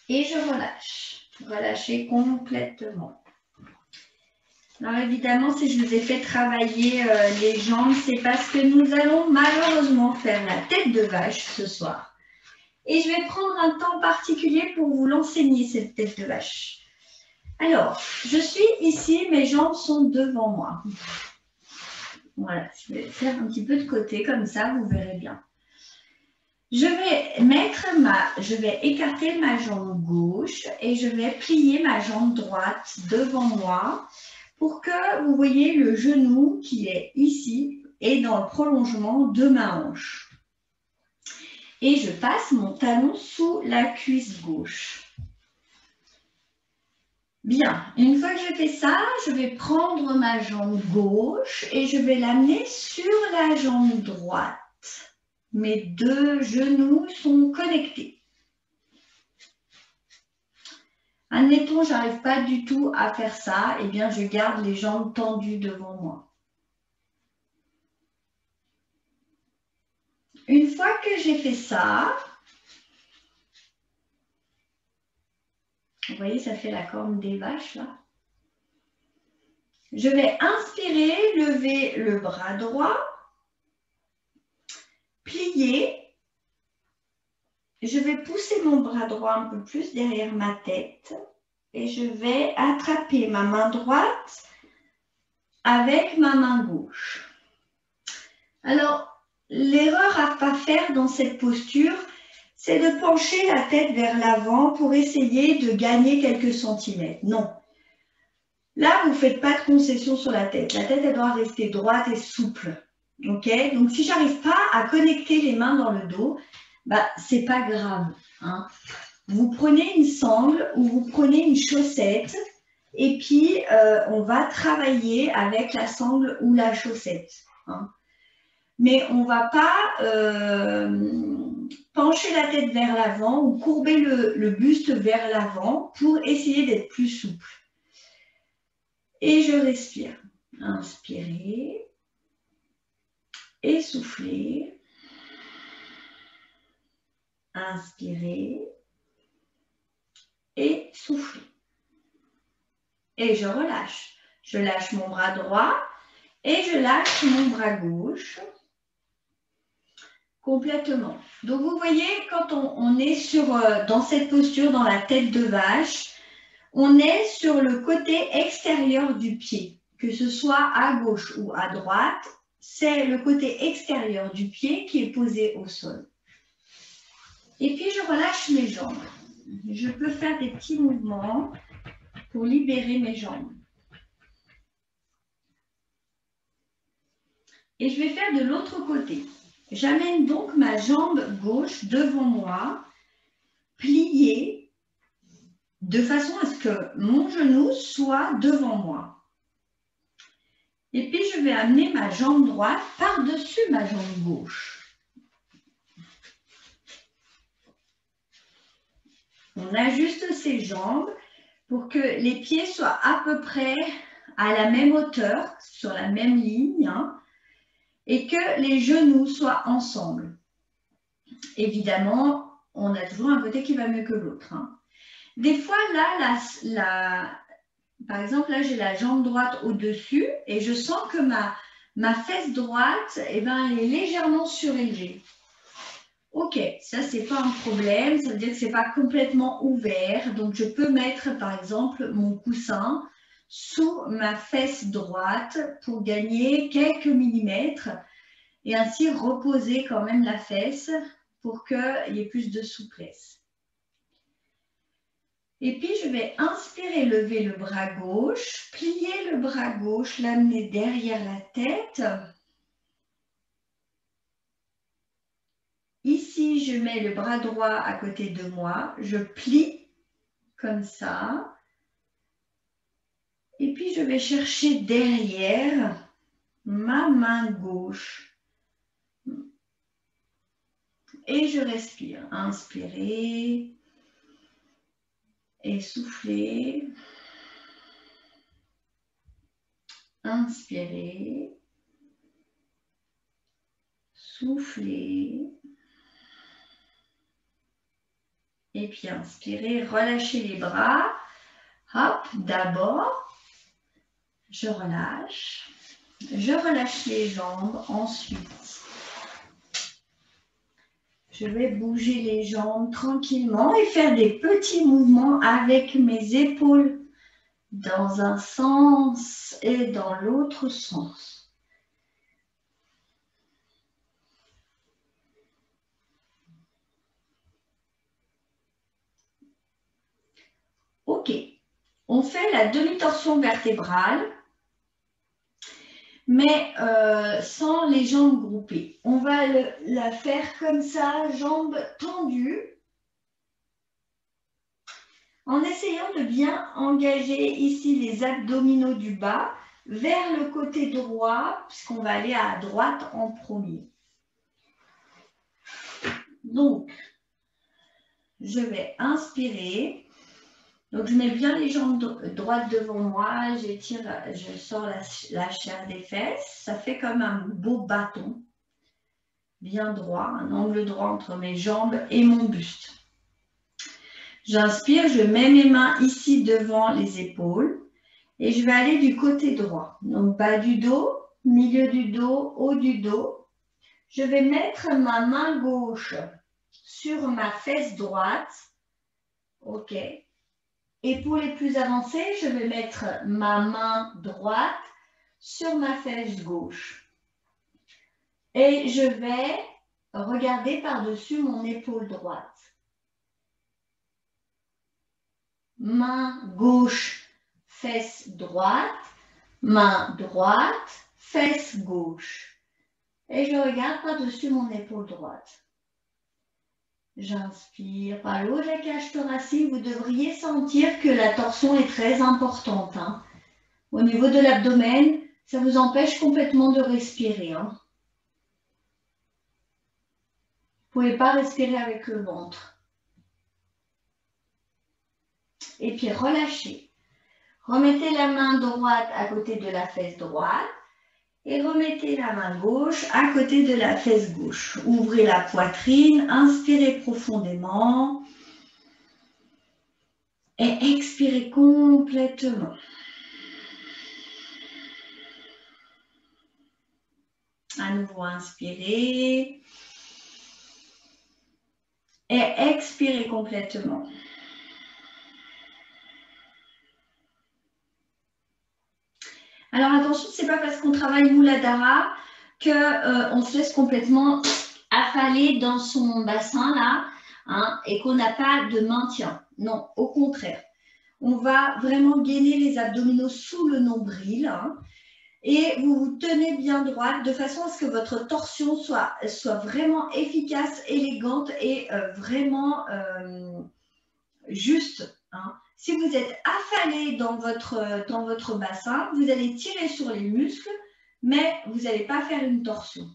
Et je relâche. Relâchez complètement. Alors évidemment, si je vous ai fait travailler les jambes, c'est parce que nous allons malheureusement faire la tête de vache ce soir. Et je vais prendre un temps particulier pour vous l'enseigner, cette tête de vache. Alors, je suis ici, mes jambes sont devant moi. Voilà, je vais faire un petit peu de côté, comme ça, vous verrez bien. Je vais écarter ma jambe gauche et je vais plier ma jambe droite devant moi pour que vous voyez le genou qui est ici et dans le prolongement de ma hanche. Et je passe mon talon sous la cuisse gauche. Bien, une fois que j'ai fait ça, je vais prendre ma jambe gauche et je vais l'amener sur la jambe droite. Mes deux genoux sont connectés. Admettons, je n'arrive pas du tout à faire ça, eh bien je garde les jambes tendues devant moi. Une fois que j'ai fait ça, vous voyez, ça fait la corne des vaches là. Je vais inspirer, lever le bras droit, plier. Je vais pousser mon bras droit un peu plus derrière ma tête et je vais attraper ma main droite avec ma main gauche. Alors, l'erreur à ne pas faire dans cette posture, c'est de pencher la tête vers l'avant pour essayer de gagner quelques centimètres. Non. Là, vous ne faites pas de concession sur la tête. La tête, elle doit rester droite et souple. Ok? Donc, si je n'arrive pas à connecter les mains dans le dos, bah, ce n'est pas grave. Hein. Vous prenez une sangle ou vous prenez une chaussette et puis on va travailler avec la sangle ou la chaussette. Hein. Mais on ne va pas pencher la tête vers l'avant ou courber le buste vers l'avant pour essayer d'être plus souple. Et je respire. Inspirez et soufflez. Inspirez et soufflez. Et je relâche. Je lâche mon bras droit et je lâche mon bras gauche complètement. Donc vous voyez, quand on est dans cette posture, dans la tête de vache, on est sur le côté extérieur du pied, que ce soit à gauche ou à droite, c'est le côté extérieur du pied qui est posé au sol. Et puis, je relâche mes jambes. Je peux faire des petits mouvements pour libérer mes jambes. Et je vais faire de l'autre côté. J'amène donc ma jambe gauche devant moi, pliée, de façon à ce que mon genou soit devant moi. Et puis, je vais amener ma jambe droite par-dessus ma jambe gauche. On ajuste ses jambes pour que les pieds soient à peu près à la même hauteur, sur la même ligne, hein, et que les genoux soient ensemble. Évidemment, on a toujours un côté qui va mieux que l'autre. Hein. Des fois, là, par exemple, là, j'ai la jambe droite au-dessus et je sens que ma fesse droite, eh ben, elle est légèrement surélevée. Ok, ça, ce n'est pas un problème, ça veut dire que ce n'est pas complètement ouvert. Donc, je peux mettre, par exemple, mon coussin sous ma fesse droite pour gagner quelques millimètres et ainsi reposer quand même la fesse pour qu'il y ait plus de souplesse. Et puis, je vais inspirer, lever le bras gauche, plier le bras gauche, l'amener derrière la tête. Ici, je mets le bras droit à côté de moi, je plie comme ça. Et puis, je vais chercher derrière ma main gauche. Et je respire. Inspirez. et soufflez. Inspirez. Soufflez. Et puis inspirez, relâchez les bras. Hop, d'abord, je relâche. Je relâche les jambes. Ensuite, je vais bouger les jambes tranquillement et faire des petits mouvements avec mes épaules dans un sens et dans l'autre sens. Ok, on fait la demi-torsion vertébrale, mais sans les jambes groupées. On va la faire comme ça, jambes tendues, en essayant de bien engager ici les abdominaux du bas vers le côté droit, puisqu'on va aller à droite en premier. Donc, je vais inspirer. Donc, je mets bien les jambes droites devant moi, j'étire, je sors la chair des fesses. Ça fait comme un beau bâton, bien droit, un angle droit entre mes jambes et mon buste. J'inspire, je mets mes mains ici devant les épaules et je vais aller du côté droit. Donc, bas du dos, milieu du dos, haut du dos. Je vais mettre ma main gauche sur ma fesse droite. OK. Et pour les plus avancés, je vais mettre ma main droite sur ma fesse gauche. Et je vais regarder par-dessus mon épaule droite. Main gauche, fesse droite. Main droite, fesse gauche. Et je regarde par-dessus mon épaule droite. J'inspire par le haut de la cage thoracique. Vous devriez sentir que la torsion est très importante. Au niveau de l'abdomen, ça vous empêche complètement de respirer. Vous ne pouvez pas respirer avec le ventre. Et puis relâchez. Remettez la main droite à côté de la fesse droite. Et remettez la main gauche à côté de la fesse gauche. Ouvrez la poitrine, inspirez profondément et expirez complètement. À nouveau, inspirez et expirez complètement. Alors attention, ce n'est pas parce qu'on travaille Muladhara qu'on se laisse complètement affaler dans son bassin là et qu'on n'a pas de maintien. Non, au contraire. On va vraiment gainer les abdominaux sous le nombril et vous vous tenez bien droite de façon à ce que votre torsion soit vraiment efficace, élégante et vraiment juste. Si vous êtes affalé dans votre bassin, vous allez tirer sur les muscles, mais vous n'allez pas faire une torsion.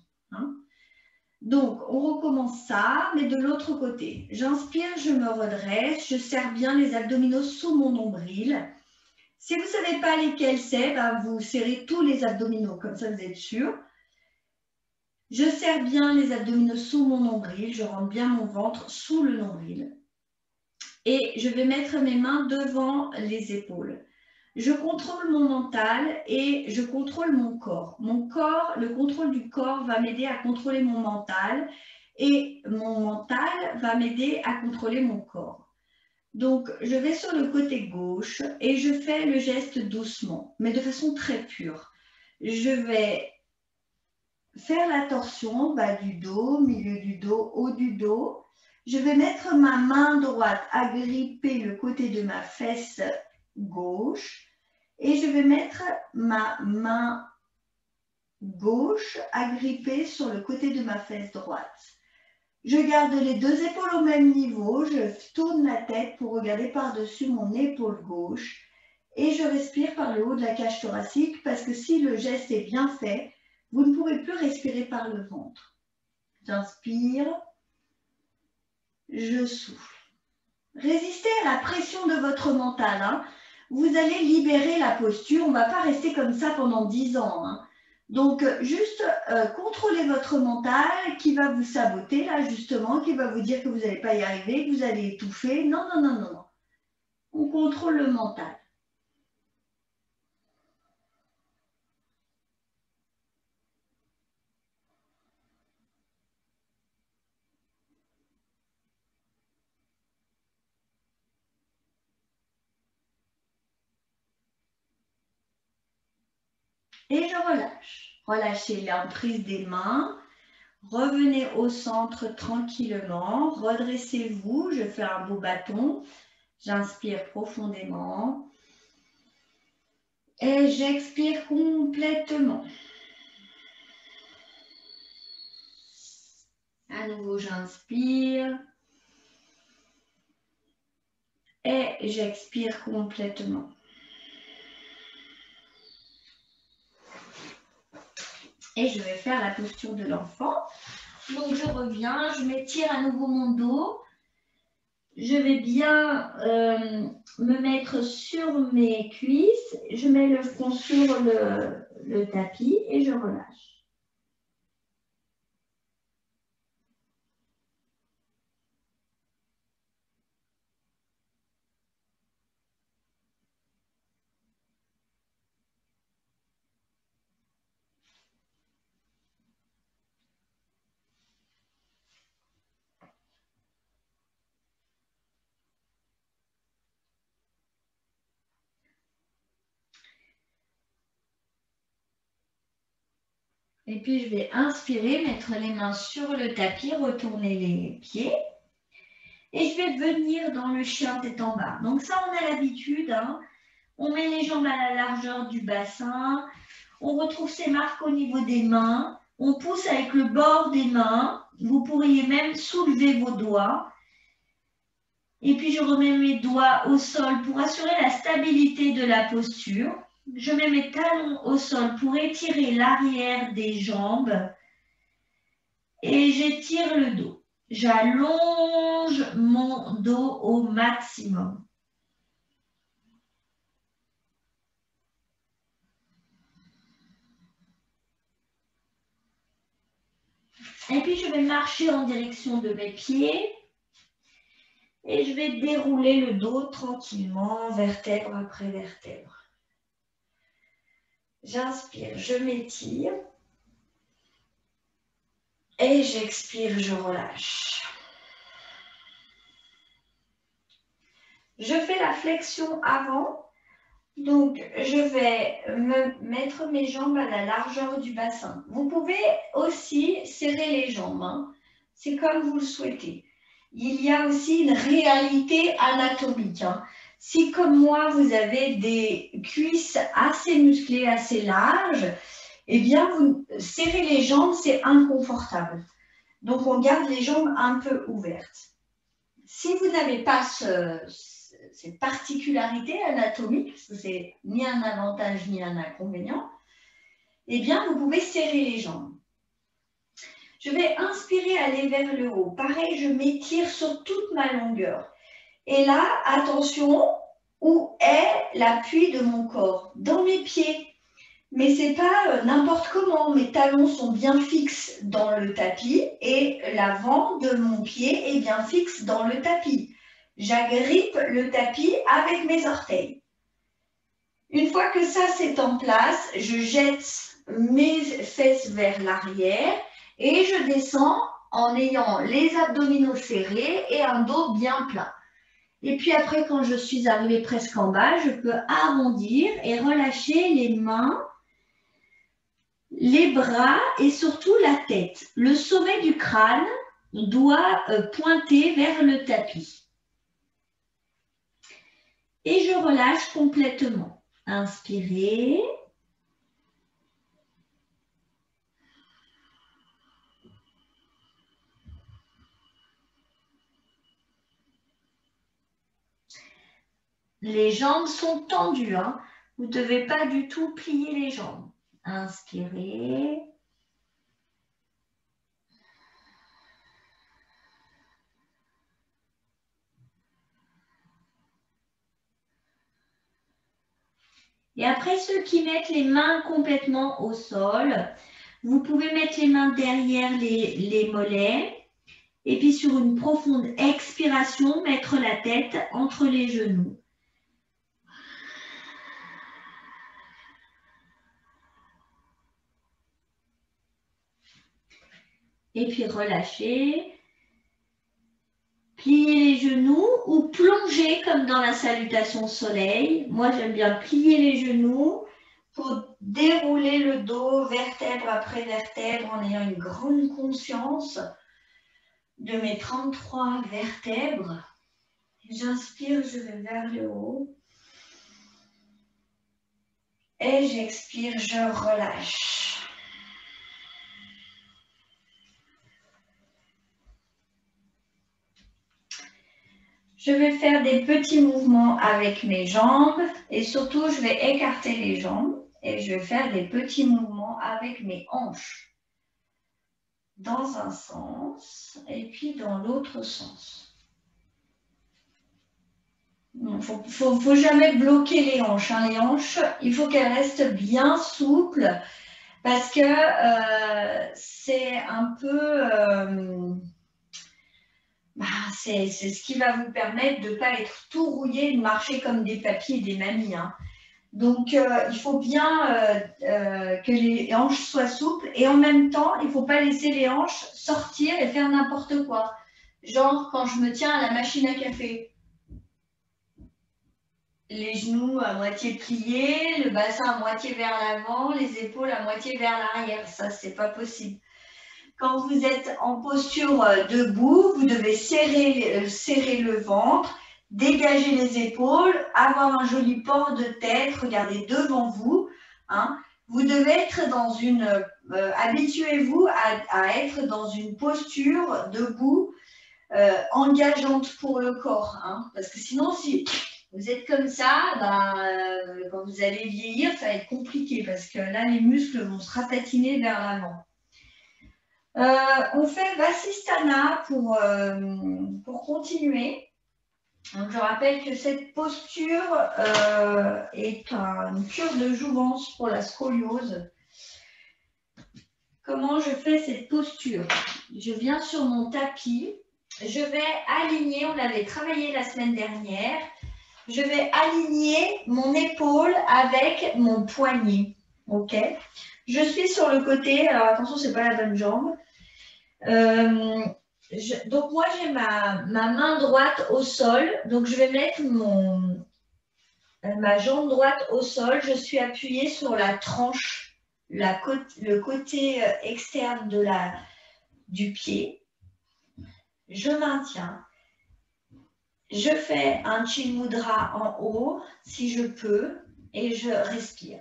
Donc, on recommence ça, mais de l'autre côté. J'inspire, je me redresse, je serre bien les abdominaux sous mon nombril. Si vous ne savez pas lesquels c'est, vous serrez tous les abdominaux, comme ça vous êtes sûr. Je serre bien les abdominaux sous mon nombril, je rentre bien mon ventre sous le nombril. Et je vais mettre mes mains devant les épaules. Je contrôle mon mental et je contrôle mon corps. Mon corps, le contrôle du corps va m'aider à contrôler mon mental et mon mental va m'aider à contrôler mon corps. Donc, je vais sur le côté gauche et je fais le geste doucement, mais de façon très pure. Je vais faire la torsion, bas du dos, milieu du dos, haut du dos. Je vais mettre ma main droite à gripper le côté de ma fesse gauche et je vais mettre ma main gauche à gripper sur le côté de ma fesse droite. Je garde les deux épaules au même niveau, je tourne la tête pour regarder par-dessus mon épaule gauche et je respire par le haut de la cage thoracique parce que si le geste est bien fait, vous ne pourrez plus respirer par le ventre. J'inspire. Je souffle. Résistez à la pression de votre mental. Hein. Vous allez libérer la posture. On ne va pas rester comme ça pendant 10 ans. Hein. Donc, juste contrôlez votre mental qui va vous saboter, là, justement, qui va vous dire que vous n'allez pas y arriver, que vous allez étouffer. Non, non, non, non, non. On contrôle le mental. Et je relâche. Relâchez l'emprise des mains. Revenez au centre tranquillement. Redressez-vous. Je fais un beau bâton. J'inspire profondément. Et j'expire complètement. À nouveau, j'inspire. Et j'expire complètement. Et je vais faire la posture de l'enfant. Donc, je reviens, je m'étire à nouveau mon dos. Je vais bien me mettre sur mes cuisses. Je mets le front sur le tapis et je relâche. Et puis, je vais inspirer, mettre les mains sur le tapis, retourner les pieds. Et je vais venir dans le chien tête en bas. Donc ça, on a l'habitude. Hein. On met les jambes à la largeur du bassin. On retrouve ces marques au niveau des mains. On pousse avec le bord des mains. Vous pourriez même soulever vos doigts. Et puis, je remets mes doigts au sol pour assurer la stabilité de la posture. Je mets mes talons au sol pour étirer l'arrière des jambes. Et j'étire le dos. J'allonge mon dos au maximum. Et puis, je vais marcher en direction de mes pieds. Et je vais dérouler le dos tranquillement, vertèbre après vertèbre. J'inspire, je m'étire. Et j'expire, je relâche. Je fais la flexion avant. Donc, je vais me mettre mes jambes à la largeur du bassin. Vous pouvez aussi serrer les jambes. Hein. C'est comme vous le souhaitez. Il y a aussi une réalité anatomique. Hein. Si, comme moi, vous avez des cuisses assez musclées, assez larges, eh bien, vous serrez les jambes, c'est inconfortable. Donc, on garde les jambes un peu ouvertes. Si vous n'avez pas cette particularité anatomique, parce que c'est ni un avantage ni un inconvénient, eh bien, vous pouvez serrer les jambes. Je vais inspirer, aller vers le haut. Pareil, je m'étire sur toute ma longueur. Et là, attention, où est l'appui de mon corps? Dans mes pieds. Mais ce n'est pas n'importe comment. Mes talons sont bien fixes dans le tapis et l'avant de mon pied est bien fixe dans le tapis. J'agrippe le tapis avec mes orteils. Une fois que ça c'est en place, je jette mes fesses vers l'arrière et je descends en ayant les abdominaux serrés et un dos bien plat. Et puis après, quand je suis arrivée presque en bas, je peux arrondir et relâcher les mains, les bras et surtout la tête. Le sommet du crâne doit pointer vers le tapis. Et je relâche complètement. Inspirez. Les jambes sont tendues. Hein. Vous ne devez pas du tout plier les jambes. Inspirez. Et après, ceux qui mettent les mains complètement au sol, vous pouvez mettre les mains derrière les mollets. Et puis sur une profonde expiration, mettre la tête entre les genoux. Et puis relâcher. Plier les genoux ou plonger comme dans la salutation soleil. Moi, j'aime bien plier les genoux pour dérouler le dos vertèbre après vertèbre en ayant une grande conscience de mes 33 vertèbres. J'inspire, je vais vers le haut. Et j'expire, je relâche. Je vais faire des petits mouvements avec mes jambes et surtout, je vais écarter les jambes et je vais faire des petits mouvements avec mes hanches. Dans un sens et puis dans l'autre sens. Il ne faut jamais bloquer les hanches. Les hanches, il faut qu'elles restent bien souples parce que c'est un peu... c'est ce qui va vous permettre de ne pas être tout rouillé et de marcher comme des papiers et des mamies. Donc, il faut bien que les hanches soient souples et en même temps, il ne faut pas laisser les hanches sortir et faire n'importe quoi. Genre, quand je me tiens à la machine à café, les genoux à moitié pliés, le bassin à moitié vers l'avant, les épaules à moitié vers l'arrière. Ça, c'est pas possible. Quand vous êtes en posture debout, vous devez serrer le ventre, dégager les épaules, avoir un joli port de tête, regardez devant vous. Vous devez être dans une... habituez-vous à être dans une posture debout, engageante pour le corps. Parce que sinon, si vous êtes comme ça, quand vous allez vieillir, ça va être compliqué parce que là, les muscles vont se ratatiner vers l'avant. On fait Vasisthana pour continuer. Donc, je rappelle que cette posture est une cure de jouvence pour la scoliose. Comment je fais cette posture? Je viens sur mon tapis. Je vais aligner, on l'avait travaillé la semaine dernière, je vais aligner mon épaule avec mon poignet. Ok? Je suis sur le côté, alors attention, ce n'est pas la bonne jambe. Donc moi j'ai ma main droite au sol, donc je vais mettre ma jambe droite au sol, je suis appuyée sur la tranche, le côté externe du pied, je maintiens, je fais un Chin Mudra en haut si je peux et je respire.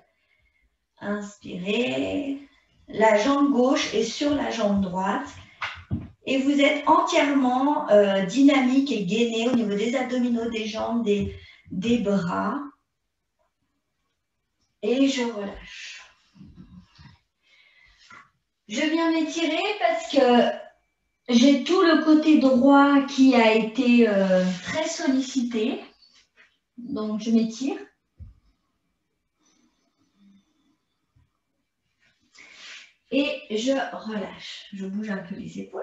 Inspirez, la jambe gauche est sur la jambe droite. Et vous êtes entièrement dynamique et gainé au niveau des abdominaux, des jambes, des bras. Et je relâche. Je viens m'étirer parce que j'ai tout le côté droit qui a été très sollicité. Donc, je m'étire. Et je relâche. Je bouge un peu les épaules.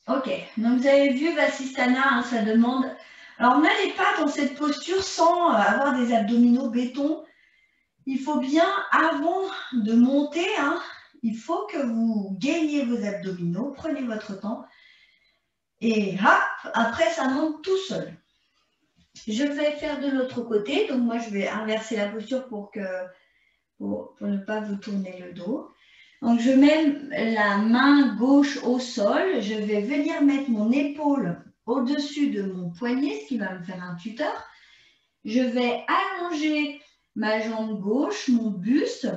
Ok, donc vous avez vu Vasisthana, ça demande... Alors n'allez pas dans cette posture sans avoir des abdominaux béton. Il faut bien, avant de monter, il faut que vous gainiez vos abdominaux, prenez votre temps. Et hop, après ça monte tout seul. Je vais faire de l'autre côté, donc moi je vais inverser la posture pour ne pas vous tourner le dos. Donc, je mets la main gauche au sol. Je vais venir mettre mon épaule au-dessus de mon poignet, ce qui va me faire un tuteur. Je vais allonger ma jambe gauche, mon buste,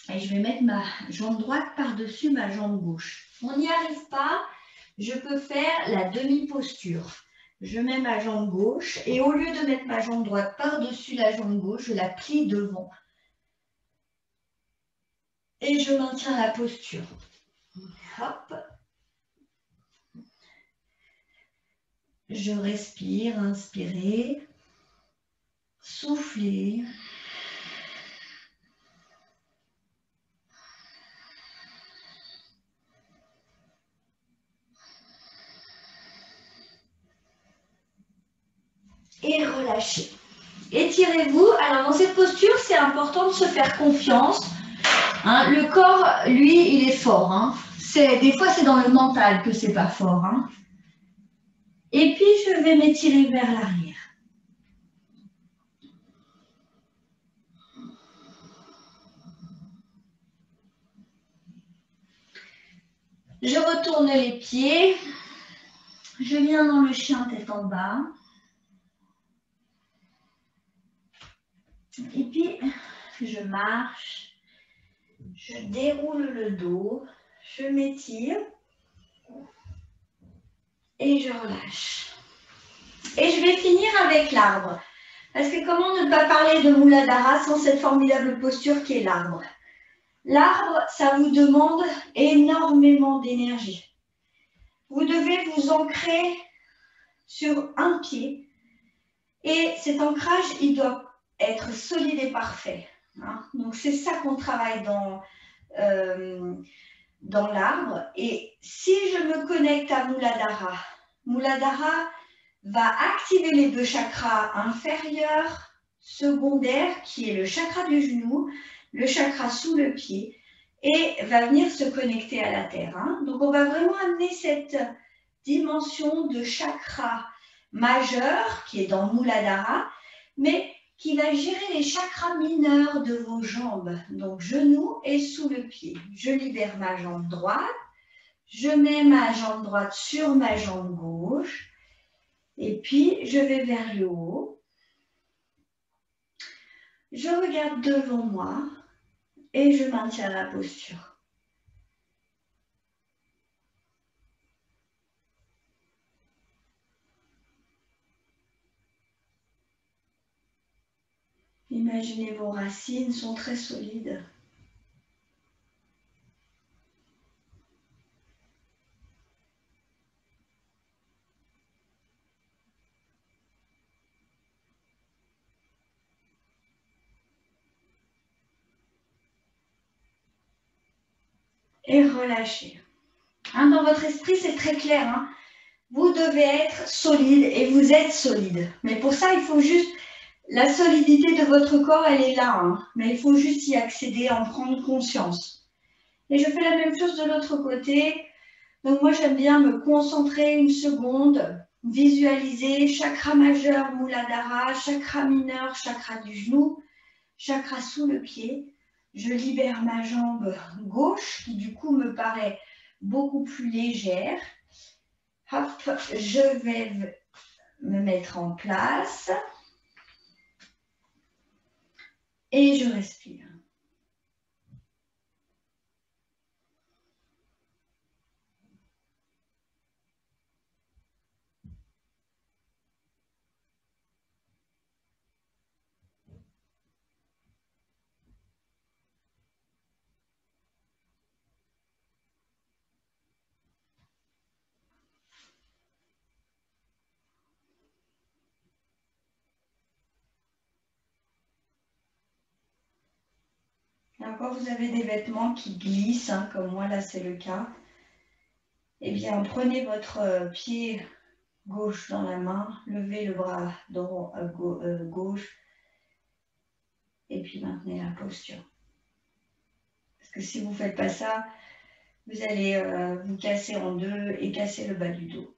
et je vais mettre ma jambe droite par-dessus ma jambe gauche. On n'y arrive pas, je peux faire la demi-posture. Je mets ma jambe gauche et au lieu de mettre ma jambe droite par-dessus la jambe gauche, je la plie devant. Et je maintiens la posture. Hop. Je respire, inspirez. soufflez. Et relâchez. Étirez-vous. Alors, dans cette posture, c'est important de se faire confiance. Hein, le corps, lui, il est fort. Hein. Des fois, c'est dans le mental que c'est pas fort. Hein. Et puis, je vais m'étirer vers l'arrière. Je retourne les pieds. Je viens dans le chien tête en bas. Et puis, je marche. Je déroule le dos. Je m'étire. Et je relâche. Et je vais finir avec l'arbre. Parce que comment ne pas parler de Muladhara sans cette formidable posture qui est l'arbre? L'arbre, ça vous demande énormément d'énergie. Vous devez vous ancrer sur un pied. Et cet ancrage, il doit être solide et parfait. Hein. Donc, c'est ça qu'on travaille dans l'arbre. Et si je me connecte à Muladhara, Muladhara va activer les deux chakras inférieurs, secondaires, qui est le chakra du genou, le chakra sous le pied, et va venir se connecter à la terre. Hein. Donc, on va vraiment amener cette dimension de chakra majeur, qui est dans Muladhara, mais qui va gérer les chakras mineurs de vos jambes, donc genoux et sous le pied. Je libère ma jambe droite, je mets ma jambe droite sur ma jambe gauche, et puis je vais vers le haut. Je regarde devant moi et je maintiens la posture. Imaginez vos racines sont très solides. Et relâchez. Hein, dans votre esprit, c'est très clair. Hein. Vous devez être solide et vous êtes solide. Mais pour ça, il faut juste... La solidité de votre corps, elle est là. Hein, mais il faut juste y accéder, en prendre conscience. Et je fais la même chose de l'autre côté. Donc moi, j'aime bien me concentrer une seconde, visualiser chakra majeur, Muladhara, chakra mineur, chakra du genou, chakra sous le pied. Je libère ma jambe gauche, qui du coup me paraît beaucoup plus légère. Hop, je vais me mettre en place. Et je respire. Et encore, vous avez des vêtements qui glissent, hein, comme moi, là, c'est le cas. Eh bien, prenez votre pied gauche dans la main, levez le bras gauche et puis maintenez la posture. Parce que si vous ne faites pas ça, vous allez vous casser en deux et casser le bas du dos.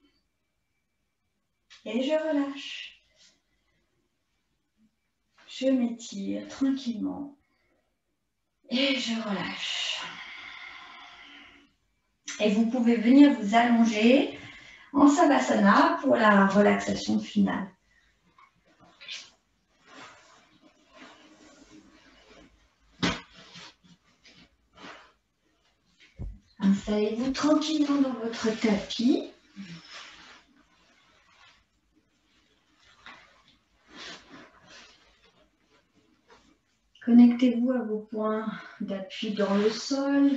Et je relâche. Je m'étire tranquillement. Et je relâche. Et vous pouvez venir vous allonger en Savasana pour la relaxation finale. Installez-vous tranquillement dans votre tapis. Connectez-vous à vos points d'appui dans le sol.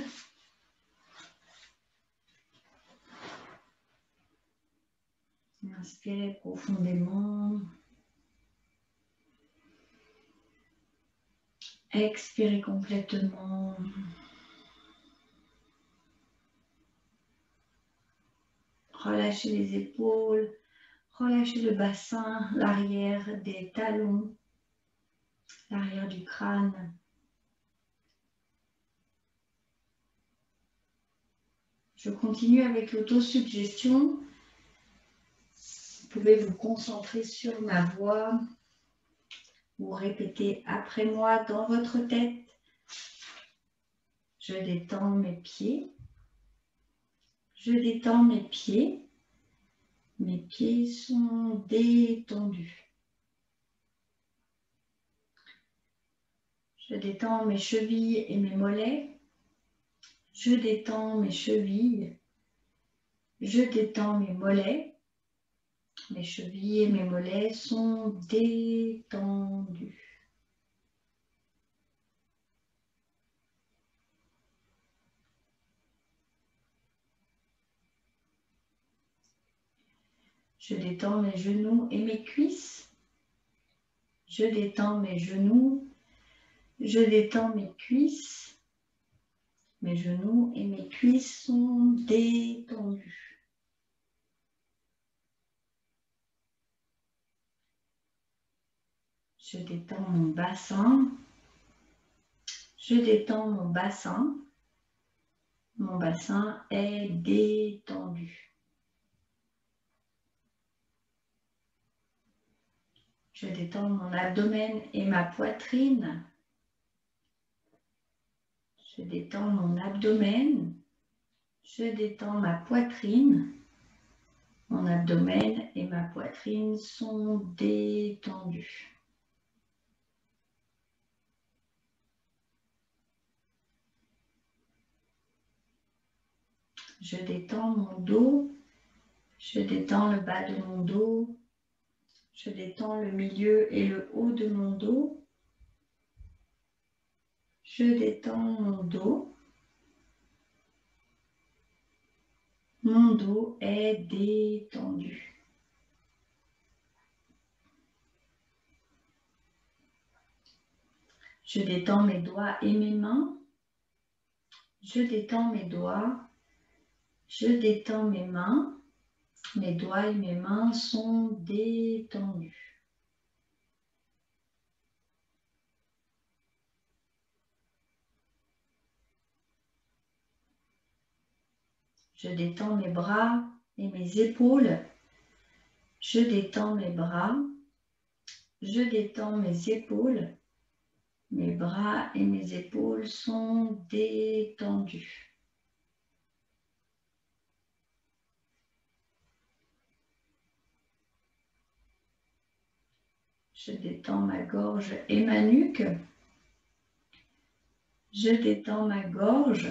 Inspirez profondément. Expirez complètement. Relâchez les épaules, relâchez le bassin, l'arrière des talons, l'arrière du crâne. Je continue avec l'autosuggestion. Vous pouvez vous concentrer sur ma voix. Vous répétez après moi dans votre tête. Je détends mes pieds. Je détends mes pieds. Mes pieds sont détendus. Je détends mes chevilles et mes mollets. Je détends mes chevilles. Je détends mes mollets. Mes chevilles et mes mollets sont détendus. Je détends mes genoux et mes cuisses. Je détends mes genoux. Je détends mes cuisses. Mes genoux et mes cuisses sont détendus. Je détends mon bassin. Je détends mon bassin. Mon bassin est détendu. Je détends mon abdomen et ma poitrine. Je détends mon abdomen. Je détends ma poitrine. Mon abdomen et ma poitrine sont détendus. Je détends mon dos. Je détends le bas de mon dos. Je détends le milieu et le haut de mon dos. Je détends mon dos. Mon dos est détendu. Je détends mes doigts et mes mains. Je détends mes doigts. Je détends mes mains. Mes doigts et mes mains sont détendus. Je détends mes bras et mes épaules. Je détends mes bras. Je détends mes épaules. Mes bras et mes épaules sont détendus. Je détends ma gorge et ma nuque. Je détends ma gorge.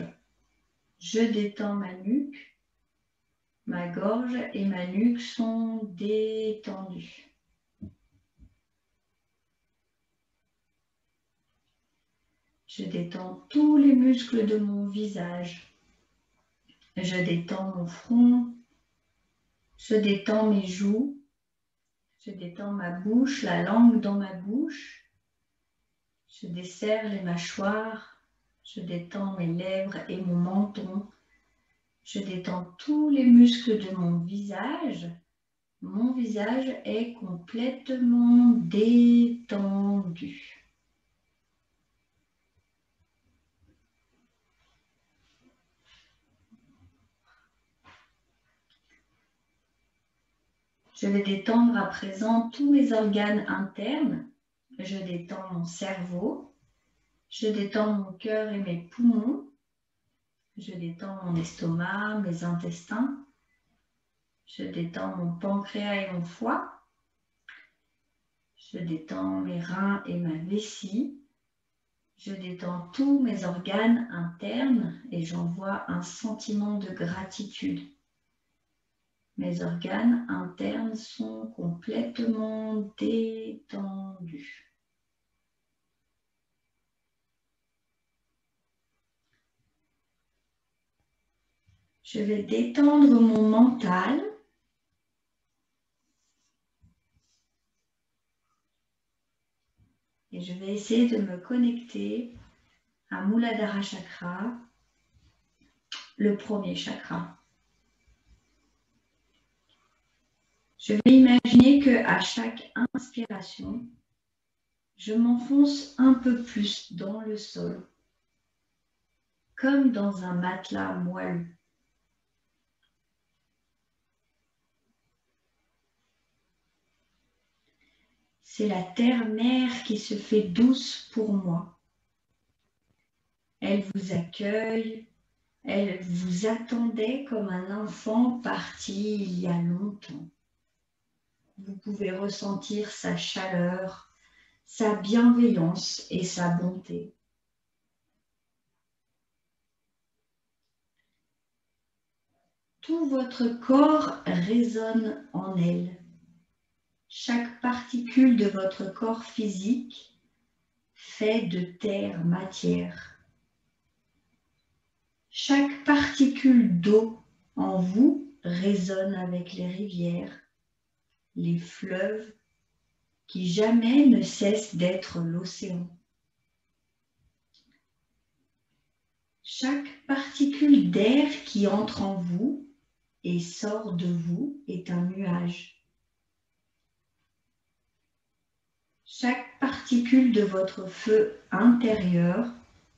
Je détends ma nuque. Ma gorge et ma nuque sont détendues. Je détends tous les muscles de mon visage. Je détends mon front. Je détends mes joues. Je détends ma bouche, la langue dans ma bouche. Je desserre les mâchoires. Je détends mes lèvres et mon menton. Je détends tous les muscles de mon visage. Mon visage est complètement détendu. Je vais détendre à présent tous mes organes internes. Je détends mon cerveau. Je détends mon cœur et mes poumons. Je détends mon estomac, mes intestins. Je détends mon pancréas et mon foie. Je détends mes reins et ma vessie. Je détends tous mes organes internes et j'envoie un sentiment de gratitude. Mes organes internes sont complètement détendus. Je vais détendre mon mental. Et je vais essayer de me connecter à Muladhara Chakra, le premier chakra. Je vais imaginer qu'à chaque inspiration, je m'enfonce un peu plus dans le sol, comme dans un matelas moelleux. C'est la terre-mère qui se fait douce pour moi. Elle vous accueille, elle vous attendait comme un enfant parti il y a longtemps. Vous pouvez ressentir sa chaleur, sa bienveillance et sa bonté. Tout votre corps résonne en elle. Chaque particule de votre corps physique fait de terre matière. Chaque particule d'eau en vous résonne avec les rivières, les fleuves qui jamais ne cessent d'être l'océan. Chaque particule d'air qui entre en vous et sort de vous est un nuage. Chaque particule de votre feu intérieur,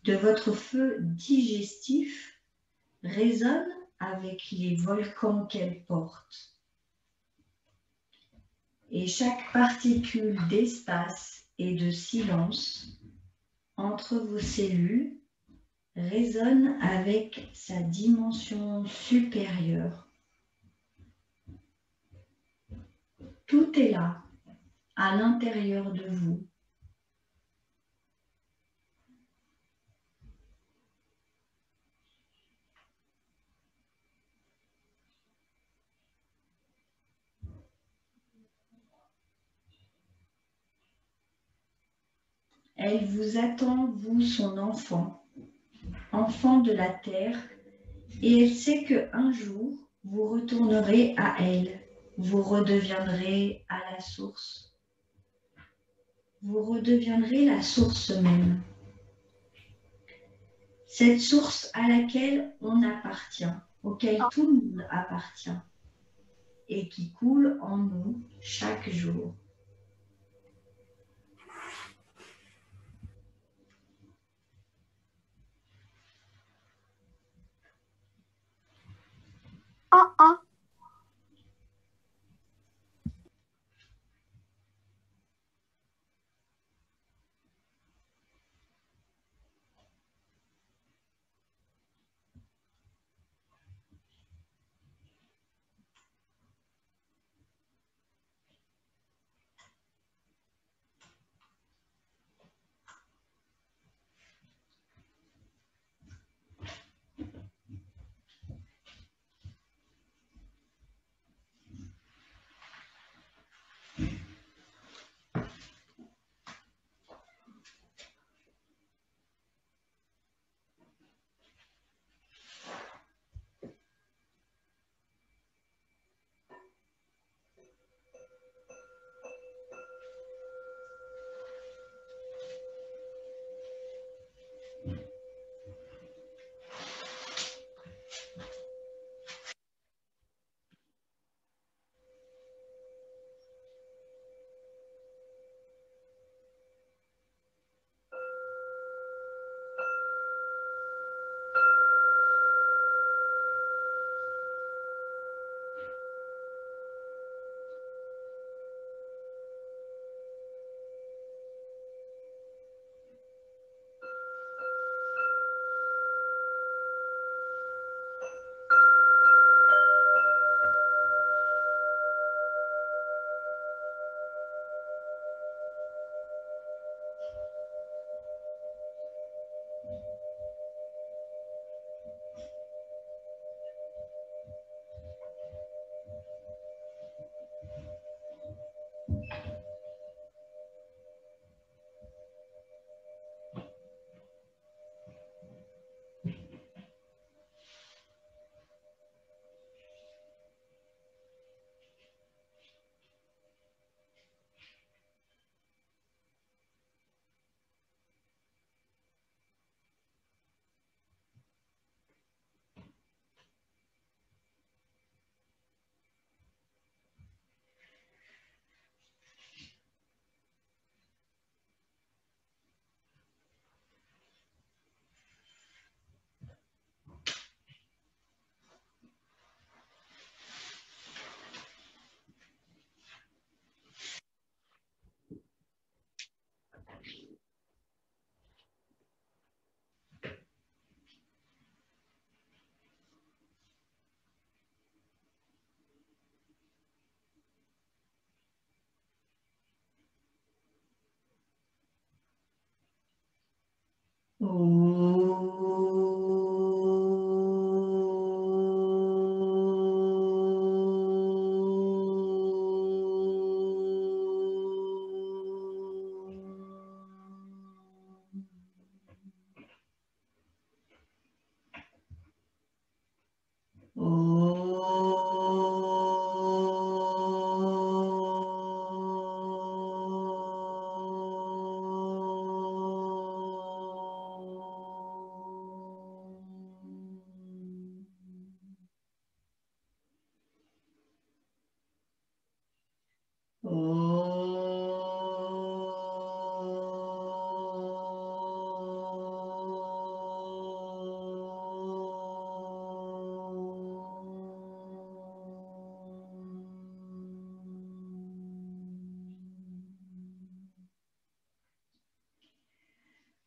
de votre feu digestif, résonne avec les volcans qu'elle porte. Et chaque particule d'espace et de silence entre vos cellules résonne avec sa dimension supérieure. Tout est là, à l'intérieur de vous. Elle vous attend, vous, son enfant, enfant de la terre, et elle sait qu'un jour, vous retournerez à elle, vous redeviendrez à la source. Vous redeviendrez la source même. Cette source à laquelle on appartient, auquel tout le monde appartient, et qui coule en nous chaque jour.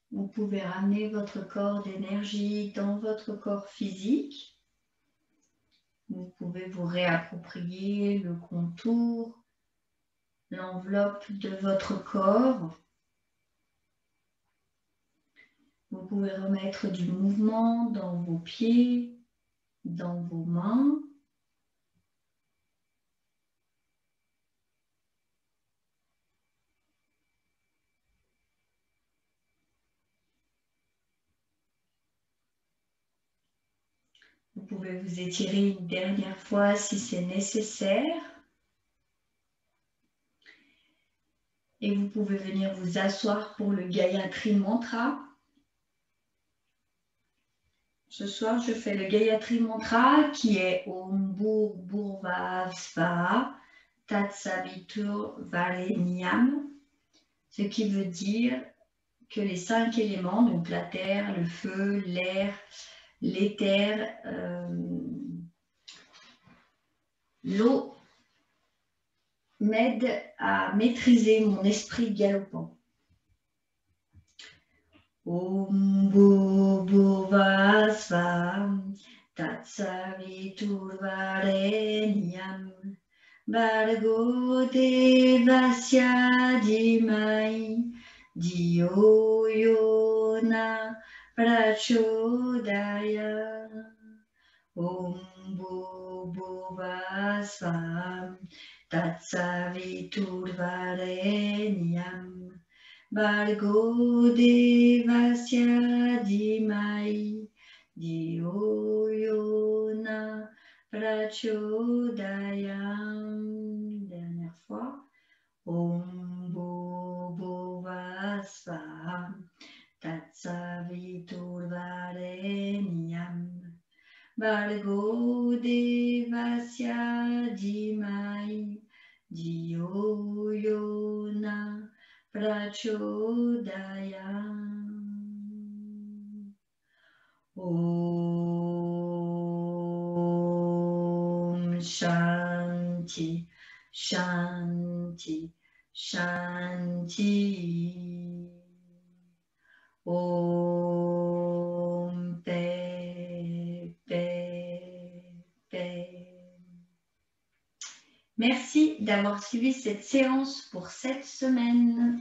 Vous pouvez ramener votre corps d'énergie dans votre corps physique. Vous pouvez vous réapproprier le contour, l'enveloppe de votre corps. Vous pouvez remettre du mouvement dans vos pieds, dans vos mains. Vous pouvez vous étirer une dernière fois si c'est nécessaire. Et vous pouvez venir vous asseoir pour le Gayatri Mantra. Ce soir, je fais le Gayatri Mantra qui est Om Bhurvubhuva Svaha Tatsavitur Varenyam, ce qui veut dire que les 5 éléments, donc la terre, le feu, l'air, l'éther, l'eau, m'aident à maîtriser mon esprit galopant. Om Bhurvubhuva Svaha Tatsavitur Varenyam Bhargo Devasya Dhimai Dhiyo Yona Prachodaya. Om Bhurvubhuva Svaha Tatsavitur Varenyam Bhargo Devasya Dhimai Dhiyo Yona Prachodayam. Dernière fois. Om Bhurvubhuva Svaha Tatsavitur Varenyam Bhargo Devasya Dhimai Dhiyo Yona Prachodayam. Om Shanti, Shanti, Shanti. Om paix, paix, paix. Merci d'avoir suivi cette séance pour cette semaine.